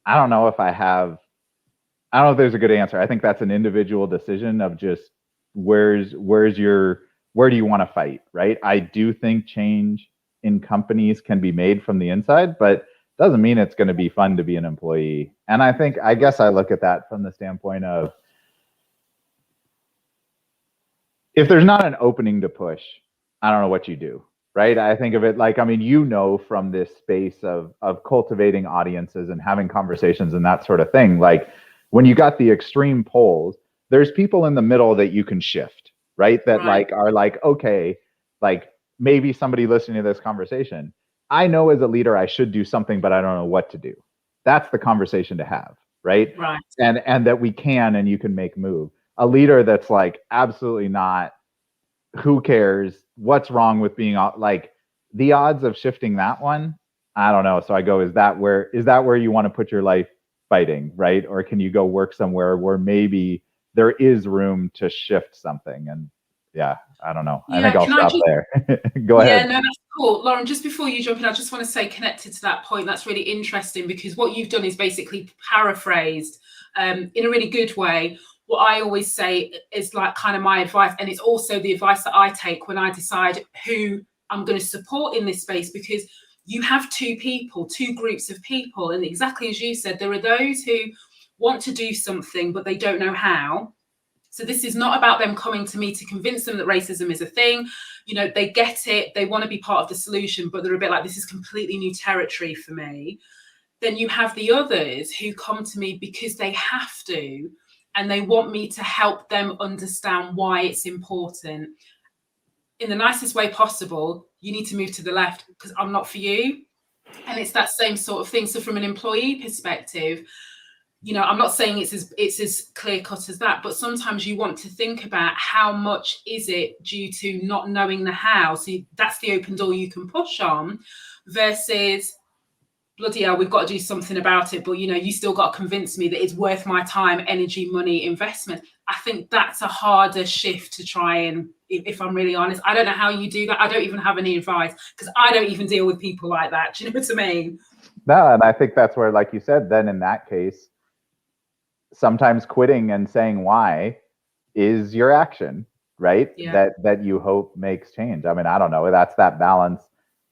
I don't know if there's a good answer. I think that's an individual decision of just where do you want to fight, right? I do think change in companies can be made from the inside, but doesn't mean it's going to be fun to be an employee. And I guess I look at that from the standpoint of, if there's not an opening to push, I don't know what you do, right? I think of it like, from this space of cultivating audiences and having conversations and that sort of thing. Like, when you got the extreme poles, there's people in the middle that you can shift, right? That like are like, okay, like, maybe somebody listening to this conversation, I know as a leader I should do something, but I don't know what to do. That's the conversation to have, right? Right. And that we can, and you can make move. A leader that's like, absolutely not, who cares, what's wrong with being like, the odds of shifting that one, I don't know. So I go, is that where you want to put your life fighting, right? Or can you go work somewhere where maybe there is room to shift something? And yeah, I don't know. I think I'll stop there. Go ahead. Yeah, no, that's cool. Lauren, just before you jump in, I just want to say, connected to that point, that's really interesting, because what you've done is basically paraphrased in a really good way what I always say is like kind of my advice. And it's also the advice that I take when I decide who I'm going to support in this space, because you have two groups of people. And exactly as you said, there are those who want to do something, but they don't know how. So this is not about them coming to me to convince them that racism is a thing. They get it. They want to be part of the solution, but they're a bit like, this is completely new territory for me. Then you have the others who come to me because they have to, and they want me to help them understand why it's important. In the nicest way possible, you need to move to the left because I'm not for you. And it's that same sort of thing. So from an employee perspective, I'm not saying it's as clear cut as that, but sometimes you want to think about how much is it due to not knowing the how. So that's the open door you can push on, versus, bloody hell, we've got to do something about it. But, you still got to convince me that it's worth my time, energy, money, investment. I think that's a harder shift to try and, if I'm really honest, I don't know how you do that. I don't even have any advice because I don't even deal with people like that. Do you know what I mean? No, and I think that's where, like you said, then in that case, sometimes quitting and saying why is your action, right? Yeah. That you hope makes change. I mean, I don't know. That's that balance.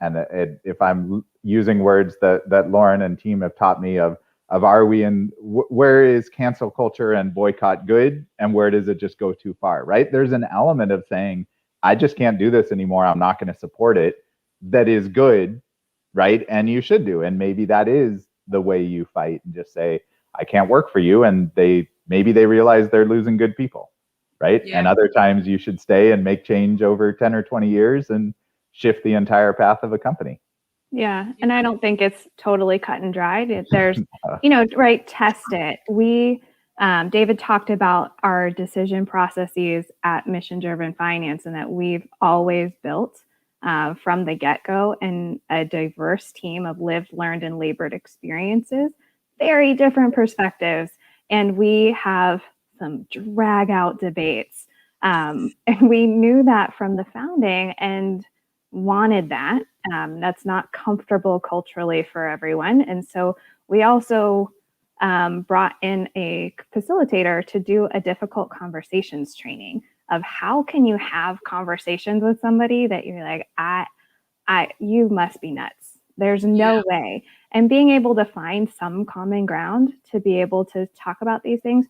And if I'm using words that Lauren and team have taught me of are we in, where is cancel culture and boycott good, and where does it just go too far, right? There's an element of saying, I just can't do this anymore, I'm not going to support it, that is good, right? And you should do. And maybe that is the way you fight, and just say, I can't work for you. And maybe they realize they're losing good people, right? Yeah. And other times you should stay and make change over 10 or 20 years and shift the entire path of a company. Yeah. And I don't think it's totally cut and dried. There's, right, test it. David talked about our decision processes at Mission Driven Finance, and that we've always built from the get-go and a diverse team of lived, learned, and labored experiences, very different perspectives. And we have some drag out debates. And we knew that from the founding. And wanted that. That's not comfortable culturally for everyone. And so we also brought in a facilitator to do a difficult conversations training of how can you have conversations with somebody that you're like, you must be nuts. There's no way. And being able to find some common ground to be able to talk about these things.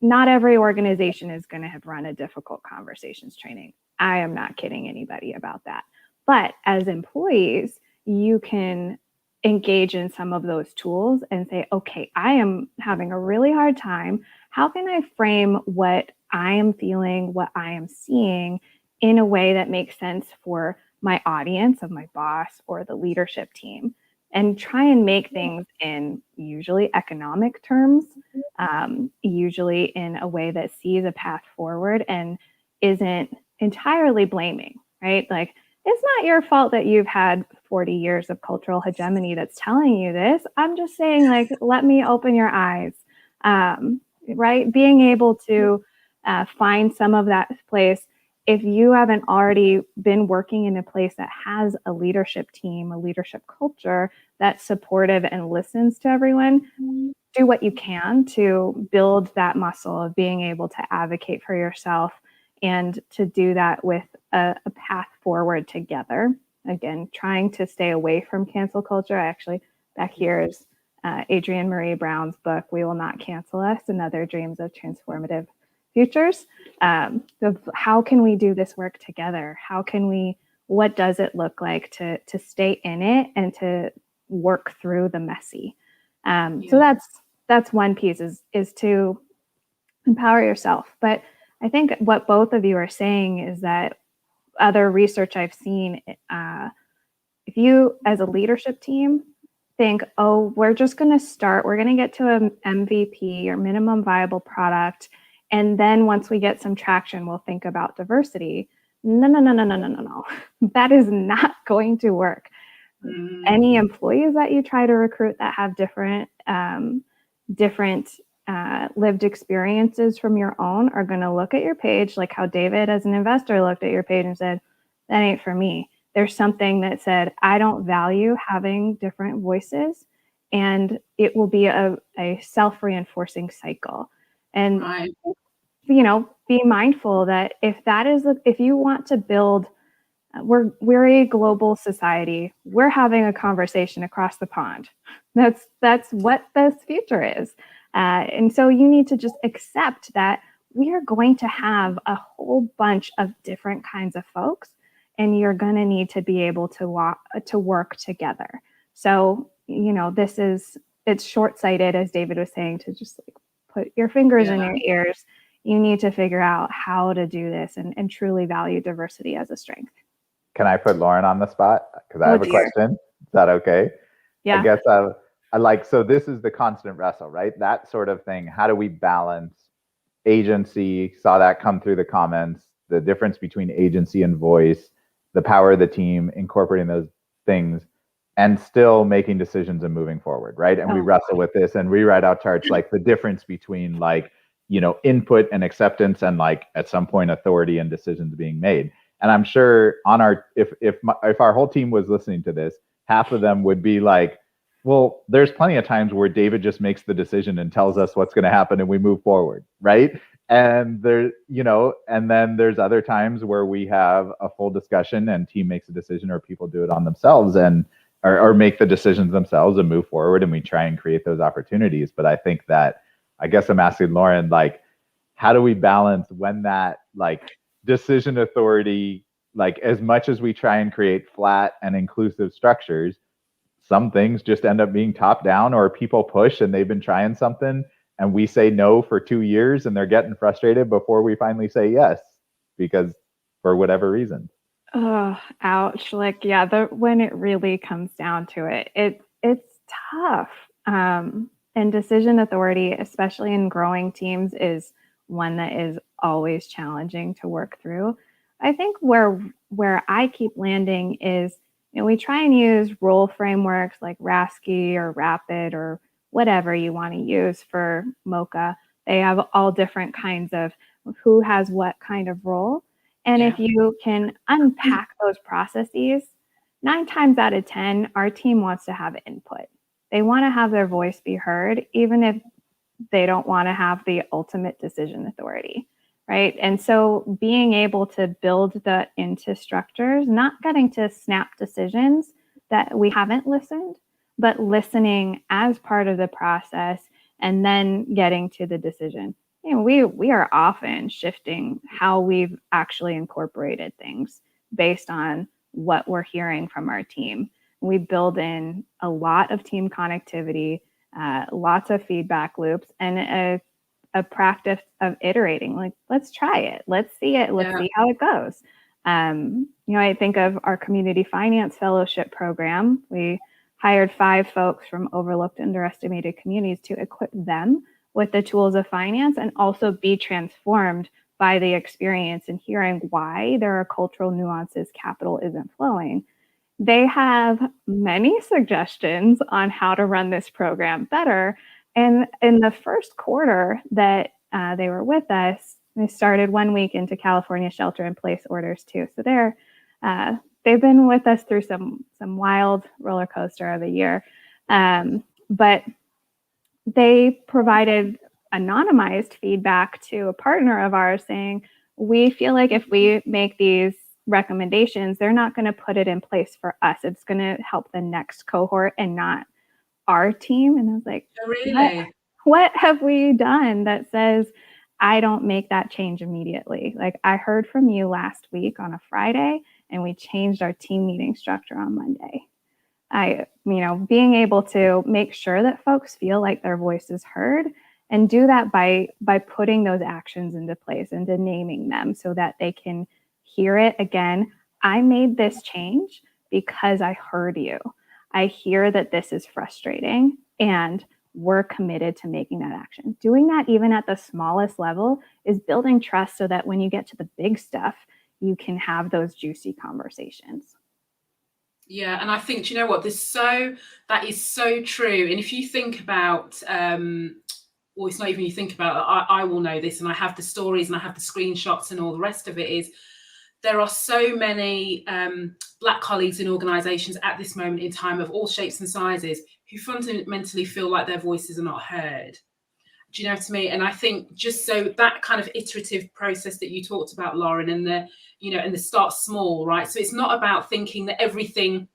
Not every organization is going to have run a difficult conversations training. I am not kidding anybody about that. But as employees, you can engage in some of those tools and say, okay, I am having a really hard time. How can I frame what I am feeling, what I am seeing in a way that makes sense for my audience of my boss or the leadership team? And try and make things in usually economic terms, usually in a way that sees a path forward and isn't entirely blaming, right? Like, it's not your fault that you've had 40 years of cultural hegemony that's telling you this. I'm just saying, like, let me open your eyes, right? Being able to find some of that place. If you haven't already been working in a place that has a leadership team, a leadership culture that's supportive and listens to everyone, do what you can to build that muscle of being able to advocate for yourself and to do that with a path forward together. Again, trying to stay away from cancel culture. Actually, back here is Adrienne Marie Brown's book, We Will Not Cancel Us, and Other Dreams of Transformative Futures. Of how can we do this work together? What does it look like to stay in it and to work through the messy? So that's one piece is to empower yourself. But I think what both of you are saying is that other research I've seen, if you as a leadership team think, oh, we're just going to start, we're going to get to an MVP or minimum viable product, and then once we get some traction, we'll think about diversity. No. That is not going to work. Any employees that you try to recruit that have different lived experiences from your own are going to look at your page like how David as an investor looked at your page and said, that ain't for me. There's something that said, I don't value having different voices, and it will be a self-reinforcing cycle. And be mindful that if you want to build, we're a global society. We're having a conversation across the pond. That's what this future is. And so you need to just accept that we are going to have a whole bunch of different kinds of folks, and you're going to need to be able to work together. So, it's short-sighted, as David was saying, to just like put your fingers in your ears. You need to figure out how to do this and truly value diversity as a strength. Can I put Lauren on the spot? Because I have a question. Is that okay? Yeah. I guess I like, so this is the constant wrestle, right? That sort of thing. How do we balance agency? Saw that come through the comments, the difference between agency and voice, the power of the team, incorporating those things, and still making decisions and moving forward, right? And we wrestle with this and rewrite out charts, like the difference between input and acceptance, and like at some point authority and decisions being made. And I'm sure if our whole team was listening to this, half of them would be like, well, there's plenty of times where David just makes the decision and tells us what's going to happen and we move forward, right? And and then there's other times where we have a full discussion and team makes a decision, or people do it on themselves or make the decisions themselves and move forward, and we try and create those opportunities. But I think that, I guess I'm asking Lauren, like, how do we balance when that decision authority, as much as we try and create flat and inclusive structures, some things just end up being top down, or people push and they've been trying something and we say no for 2 years and they're getting frustrated before we finally say yes, because for whatever reason. Oh, ouch. When it really comes down to it, it's tough. And decision authority, especially in growing teams, is one that is always challenging to work through. I think where I keep landing is, we try and use role frameworks like RASCI or RAPID or whatever you want to use for MOCA. They have all different kinds of who has what kind of role. And if you can unpack those processes, 9 times out of 10, our team wants to have input. They want to have their voice be heard, even if they don't want to have the ultimate decision authority, right? And so being able to build that into structures, not getting to snap decisions that we haven't listened, but listening as part of the process and then getting to the decision. You know, we are often shifting how we've actually incorporated things based on what we're hearing from our team. We build in a lot of team connectivity, lots of feedback loops, and a practice of iterating. Like, let's try it, let's see it, let's see how it goes. You know, I think of our community finance fellowship program. We hired 5 folks from overlooked, underestimated communities to equip them with the tools of finance and also be transformed by the experience and hearing why there are cultural nuances capital isn't flowing. They have many suggestions on how to run this program better. And in the first quarter that they were with us, they started 1 week into California shelter-in-place orders too. So they've been with us through some wild roller coaster of a year. But they provided anonymized feedback to a partner of ours saying, we feel like if we make these recommendations, they're not going to put it in place for us. It's going to help the next cohort and not our team. And I was like, really? What have we done that says I don't make that change immediately? Like, I heard from you last week on a Friday and we changed our team meeting structure on Monday. Being able to make sure that folks feel like their voice is heard and do that by putting those actions into place and to naming them so that they can hear it again. I made this change because I heard you. I hear that this is frustrating and we're committed to making that action. Doing that even at the smallest level is building trust so that when you get to the big stuff, you can have those juicy conversations. Yeah, and I think, do you know what? That is so true. And if you think about, well, it's not even you think about it, I will know this, and I have the stories and I have the screenshots and all the rest of it, is there are so many Black colleagues in organisations at this moment in time of all shapes and sizes who fundamentally feel like their voices are not heard. Do you know what I mean? And I think just so that kind of iterative process that you talked about, Lauren, and the start small, right? So it's not about thinking that everything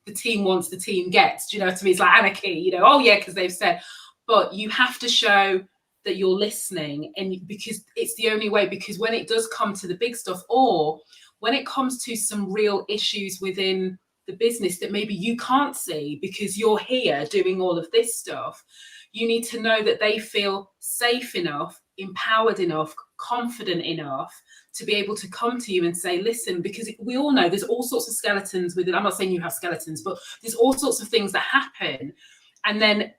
the team wants, the team gets. Do you know what I mean? It's like anarchy, oh yeah, because they've said. But you have to show that you're listening, and because it's the only way, because when it does come to the big stuff, or when it comes to some real issues within the business that maybe you can't see because you're here doing all of this stuff, you need to know that they feel safe enough, empowered enough, confident enough to be able to come to you and say, listen, because we all know there's all sorts of skeletons within. I'm not saying you have skeletons, but there's all sorts of things that happen. And then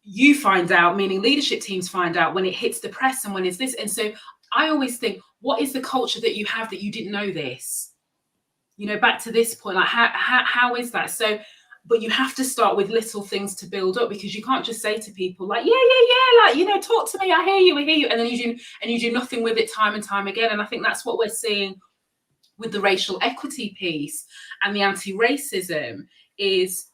you find out, meaning leadership teams find out when it hits the press and when it's this. And so I always think, what is the culture that you have that you didn't know this? Back to this point, like how is that? So, but you have to start with little things to build up, because you can't just say to people like, yeah, like, talk to me, I hear you, and then you do nothing with it time and time again. And I think that's what we're seeing with the racial equity piece and the anti-racism is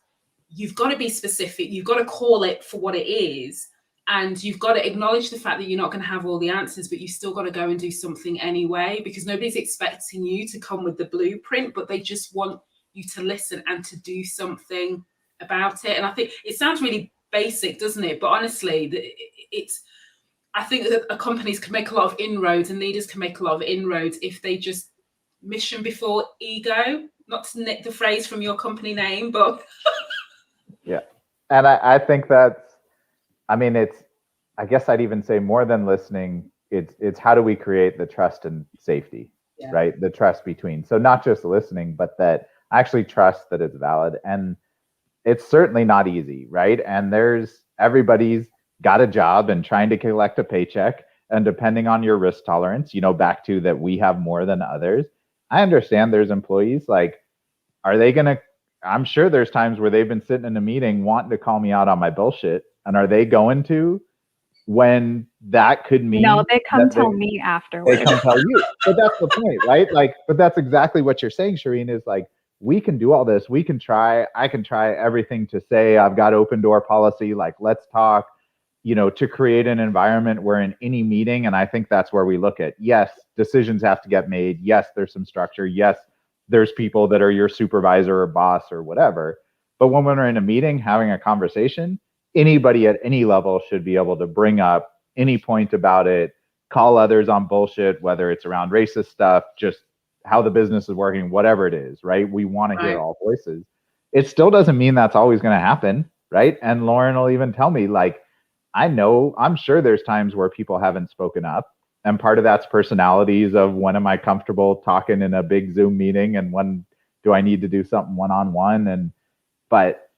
you've got to be specific, you've got to call it for what it is, and you've got to acknowledge the fact that you're not going to have all the answers, but you've still got to go and do something anyway, because nobody's expecting you to come with the blueprint, but they just want you to listen and to do something about it. And I think it sounds really basic, doesn't it? But honestly, I think that companies can make a lot of inroads and leaders can make a lot of inroads if they just mission before ego, not to nick the phrase from your company name, but yeah. And I think I guess I'd even say more than listening, it's how do we create the trust and safety, right? The trust between. So not just listening, but that I actually trust that it's valid. And it's certainly not easy, right? And everybody's got a job and trying to collect a paycheck. And depending on your risk tolerance, back to that we have more than others. I understand there's employees like, I'm sure there's times where they've been sitting in a meeting wanting to call me out on my bullshit. And are they going to when that could mean No, they come that tell me afterwards. they come tell you. But that's the point, right? Like, but that's exactly what you're saying, Shireen, is like, we can do all this. We can try. I can try everything to say I've got open door policy. Like, let's talk, to create an environment where in any meeting, and I think that's where we look at, yes, decisions have to get made. Yes, there's some structure. Yes, there's people that are your supervisor or boss or whatever. But when we're in a meeting having a conversation, anybody at any level should be able to bring up any point about it, call others on bullshit, whether it's around racist stuff, just how the business is working, whatever it is, right? We want to hear all voices. It still doesn't mean that's always going to happen, right? And Lauren will even tell me, like, I'm sure there's times where people haven't spoken up. And part of that's personalities of when am I comfortable talking in a big Zoom meeting and when do I need to do something one-on-one? But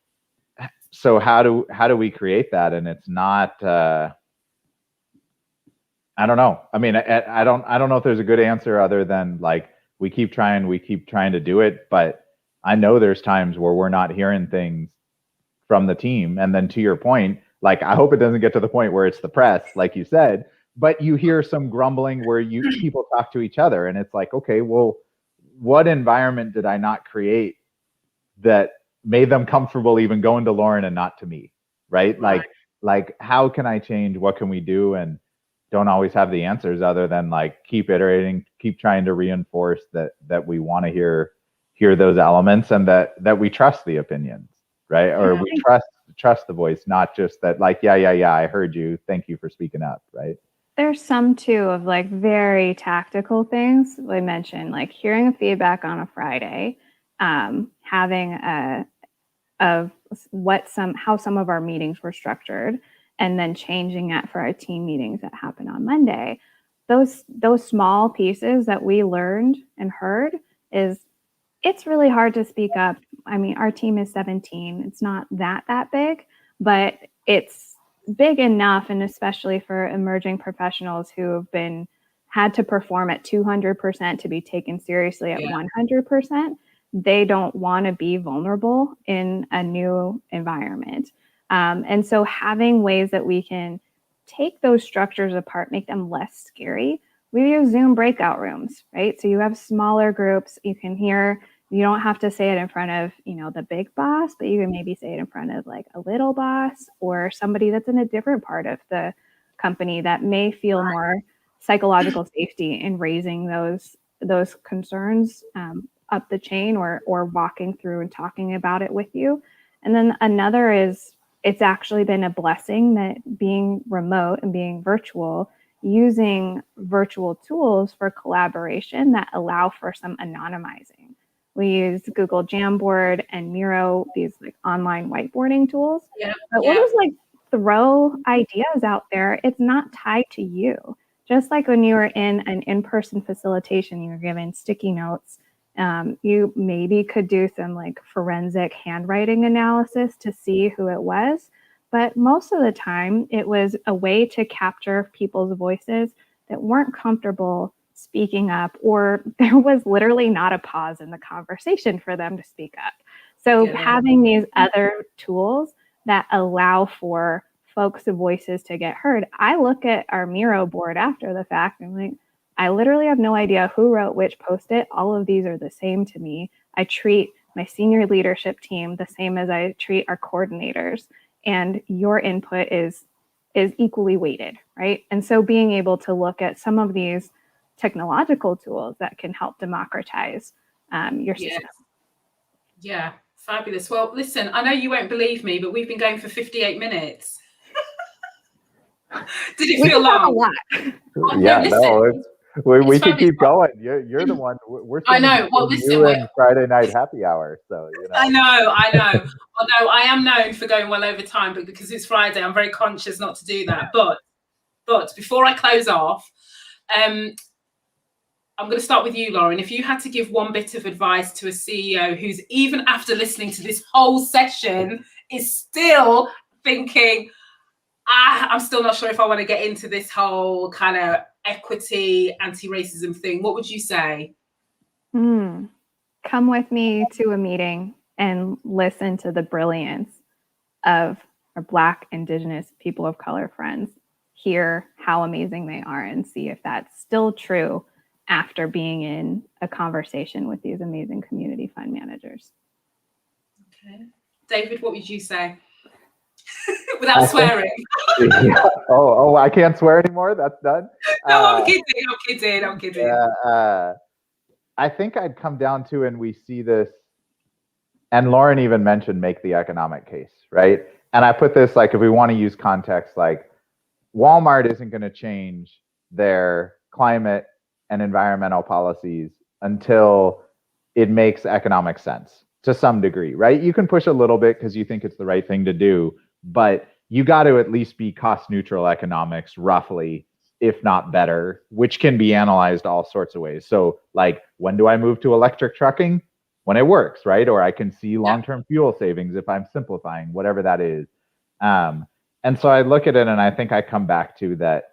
so how do we create that? And it's not, I don't know. I mean, I don't know if there's a good answer other than like, we keep trying to do it. But I know there's times where we're not hearing things from the team. And then to your point, like, I hope it doesn't get to the point where it's the press, like you said, but you hear some grumbling where people talk to each other and it's like, okay, well, what environment did I not create that made them comfortable even going to Lauren and not to me, right? Like how can I change? What can we do? And don't always have the answers other than like keep iterating, keep trying to reinforce that we want to hear those elements and that we trust the opinions, right? Or we trust the voice, not just that like, yeah, I heard you. Thank you for speaking up, right? There's some too of like very tactical things. I mentioned like hearing a feedback on a Friday, having how some of our meetings were structured, and then changing it for our team meetings that happen on Monday. Those small pieces that we learned and heard it's really hard to speak up. I mean, our team is 17. It's not that big, but it's big enough, and especially for emerging professionals who have had to perform at 200% to be taken seriously at 100%. They don't want to be vulnerable in a new environment. And so having ways that we can take those structures apart, make them less scary. We use Zoom breakout rooms, right? So you have smaller groups. You don't have to say it in front of, the big boss, but you can maybe say it in front of like a little boss or somebody that's in a different part of the company that may feel more psychological safety in raising those concerns up the chain or walking through and talking about it with you. And then another is it's actually been a blessing that being remote and being virtual, using virtual tools for collaboration that allow for some anonymizing. We use Google Jamboard and Miro, these like online whiteboarding tools. But we'll just like throw ideas out there. It's not tied to you. Just like when you were in an in-person facilitation, you were given sticky notes. You maybe could do some like forensic handwriting analysis to see who it was. But most of the time, it was a way to capture people's voices that weren't comfortable speaking up, or there was literally not a pause in the conversation for them to speak up. So having these other tools that allow for folks' voices to get heard. I look at our Miro board after the fact and like, I literally have no idea who wrote which post-it. All of these are the same to me. I treat my senior leadership team the same as I treat our coordinators, and your input is equally weighted, right? And so being able to look at some of these technological tools that can help democratize your system. Yeah, fabulous. Well, listen, I know you won't believe me, but we've been going for 58 minutes. Did it feel long? A lot. Yeah, no, we can keep going. You're the one. We're I know. Well, listen, you and Friday night happy hour. So I know. Although I am known for going well over time, but because it's Friday, I'm very conscious not to do that. But before I close off, I'm going to start with you, Lauren. If you had to give one bit of advice to a CEO who's even after listening to this whole session is still thinking, I'm still not sure if I want to get into this whole kind of equity, anti-racism thing, what would you say? Come with me to a meeting and listen to the brilliance of our Black, Indigenous, people of color friends. hear how amazing they are and see if that's still true after being in a conversation with these amazing community fund managers. Okay. David, what would you say? Without swearing. Yeah. Oh, I can't swear anymore? That's done? No, I'm kidding. I think I'd come down to, and we see this, and Lauren even mentioned make the economic case, right? And I put this, like, if we want to use context, like Walmart isn't going to change their climate and environmental policies until it makes economic sense to some degree, right? You can push a little bit because you think it's the right thing to do, but you got to at least be cost neutral economics, roughly, if not better, which can be analyzed all sorts of ways. So, like, when do I move to electric trucking? When it works, right? Or I can see long-term fuel savings if I'm simplifying, whatever that is. And so I look at it and I think I come back to that.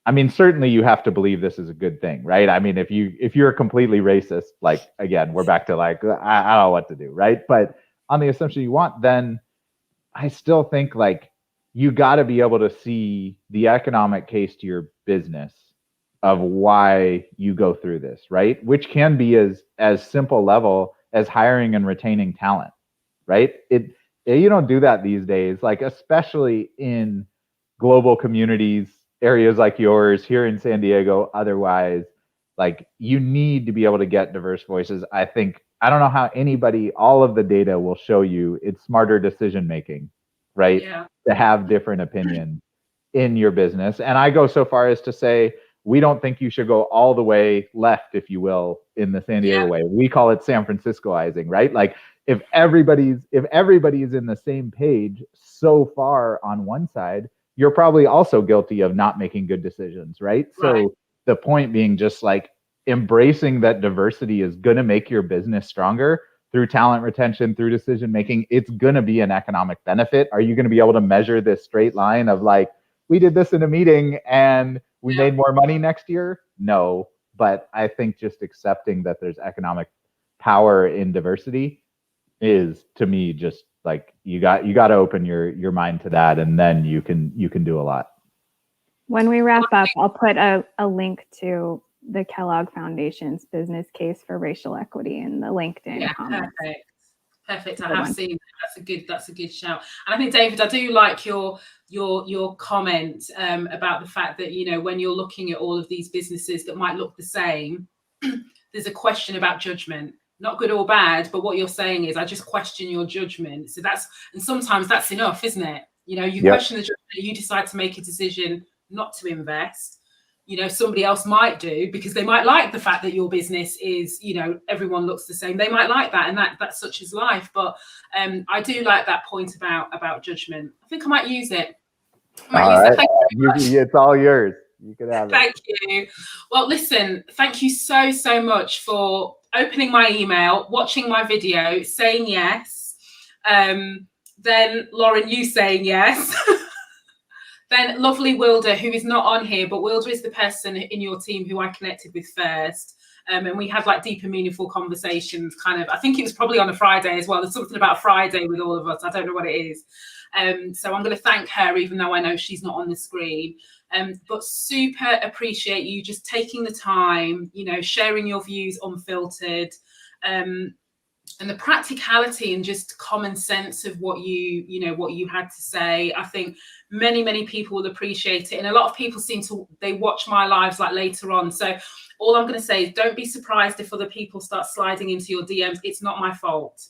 I mean, certainly you have to believe this is a good thing, right? I mean, if you're completely racist, like, again, we're back to like, I don't know what to do, right? But on the assumption you want, then I still think like you got to be able to see the economic case to your business of why you go through this, right? Which can be as simple level as hiring and retaining talent, right? You don't do that these days, like especially in global communities, areas like yours here in San Diego. Otherwise, like you need to be able to get diverse voices. I don't know how all of the data will show you it's smarter decision making, right? Yeah. To have different opinions in your business. And I go so far as to say, we don't think you should go all the way left, if you will, in the San Diego way. We call it San Franciscoizing, right? Like if everybody's in the same page so far on one side, you're probably also guilty of not making good decisions, right? So the point being just like embracing that diversity is going to make your business stronger through talent retention, through decision making. It's going to be an economic benefit. Are you going to be able to measure this straight line of like, we did this in a meeting and we made more money next year? No, but I think just accepting that there's economic power in diversity is, to me, just like you got to open your mind to that, and then you can do a lot. When we wrap up, I'll put a link to the Kellogg Foundation's business case for racial equity in the LinkedIn comments. Perfect. I have seen that. That's a good shout. And I think, David, I do like your comment about the fact that, you know, when you're looking at all of these businesses that might look the same, there's a question about judgment, not good or bad, but what you're saying is, I just question your judgment. So and sometimes that's enough, isn't it? You know, you question the judgment, you decide to make a decision not to invest. You know, somebody else might do because they might like the fact that your business is, you know, everyone looks the same. They might like that, and that's such is life. But I do like that point about judgment. I think I might use it. It's all yours. You can have it. Thank you. Well, listen, thank you so much for opening my email, watching my video, saying yes. Then Lauren, you saying yes. Then lovely Wilder, who is not on here, but Wilder is the person in your team who I connected with first. And we had like deep and meaningful conversations kind of, I think it was probably on a Friday as well. There's something about Friday with all of us. I don't know what it is. So I'm going to thank her, even though I know she's not on the screen. But super appreciate you just taking the time, you know, sharing your views unfiltered. And the practicality and just common sense of what you had to say. I think many people will appreciate it. And a lot of people they watch my lives like later on. So all I'm going to say is don't be surprised if other people start sliding into your DMs. It's not my fault.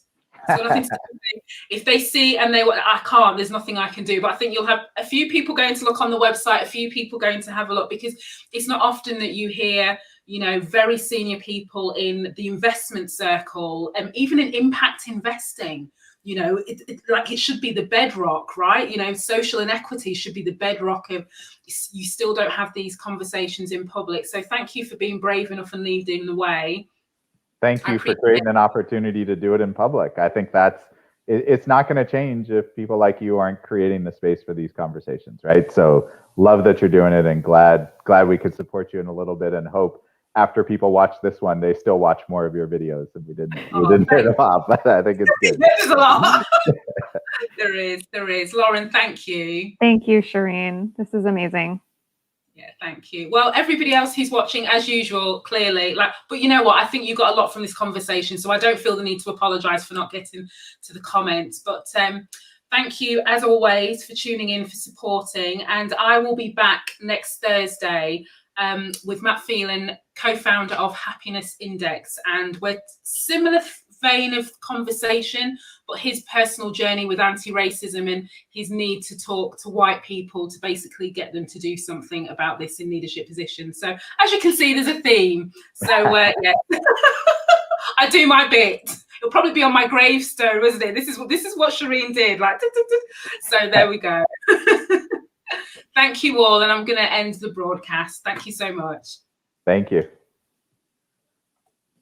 It's got nothing to do with it. If they see and I can't, there's nothing I can do. But I think you'll have a few people going to look on the website, a few people going to have a look, because it's not often that you hear, you know, very senior people in the investment circle, and even in impact investing, you know, it should be the bedrock, right? You know, social inequity should be the bedrock of, you still don't have these conversations in public. So thank you for being brave enough and leading the way. Thank you for creating an opportunity to do it in public. I think it's not going to change if people like you aren't creating the space for these conversations, right? So love that you're doing it, and glad we could support you in a little bit, and hope after people watch this one, they still watch more of your videos. And we didn't hit them off, but I think it's good. There's a lot. There is. Lauren, thank you. Thank you, Shireen. This is amazing. Yeah, thank you. Well, everybody else who's watching, as usual, clearly, but you know what? I think you got a lot from this conversation, so I don't feel the need to apologise for not getting to the comments. But thank you, as always, for tuning in, for supporting. And I will be back next Thursday with Matt Phelan, co-founder of Happiness Index. And we're similar vein of conversation, but his personal journey with anti-racism and his need to talk to white people to basically get them to do something about this in leadership positions. So as you can see, there's a theme. So yeah, I do my bit. It'll probably be on my gravestone, isn't it? This is what Shireen did. Like, so there we go. Thank you all, and I'm going to end the broadcast. Thank you so much. Thank you.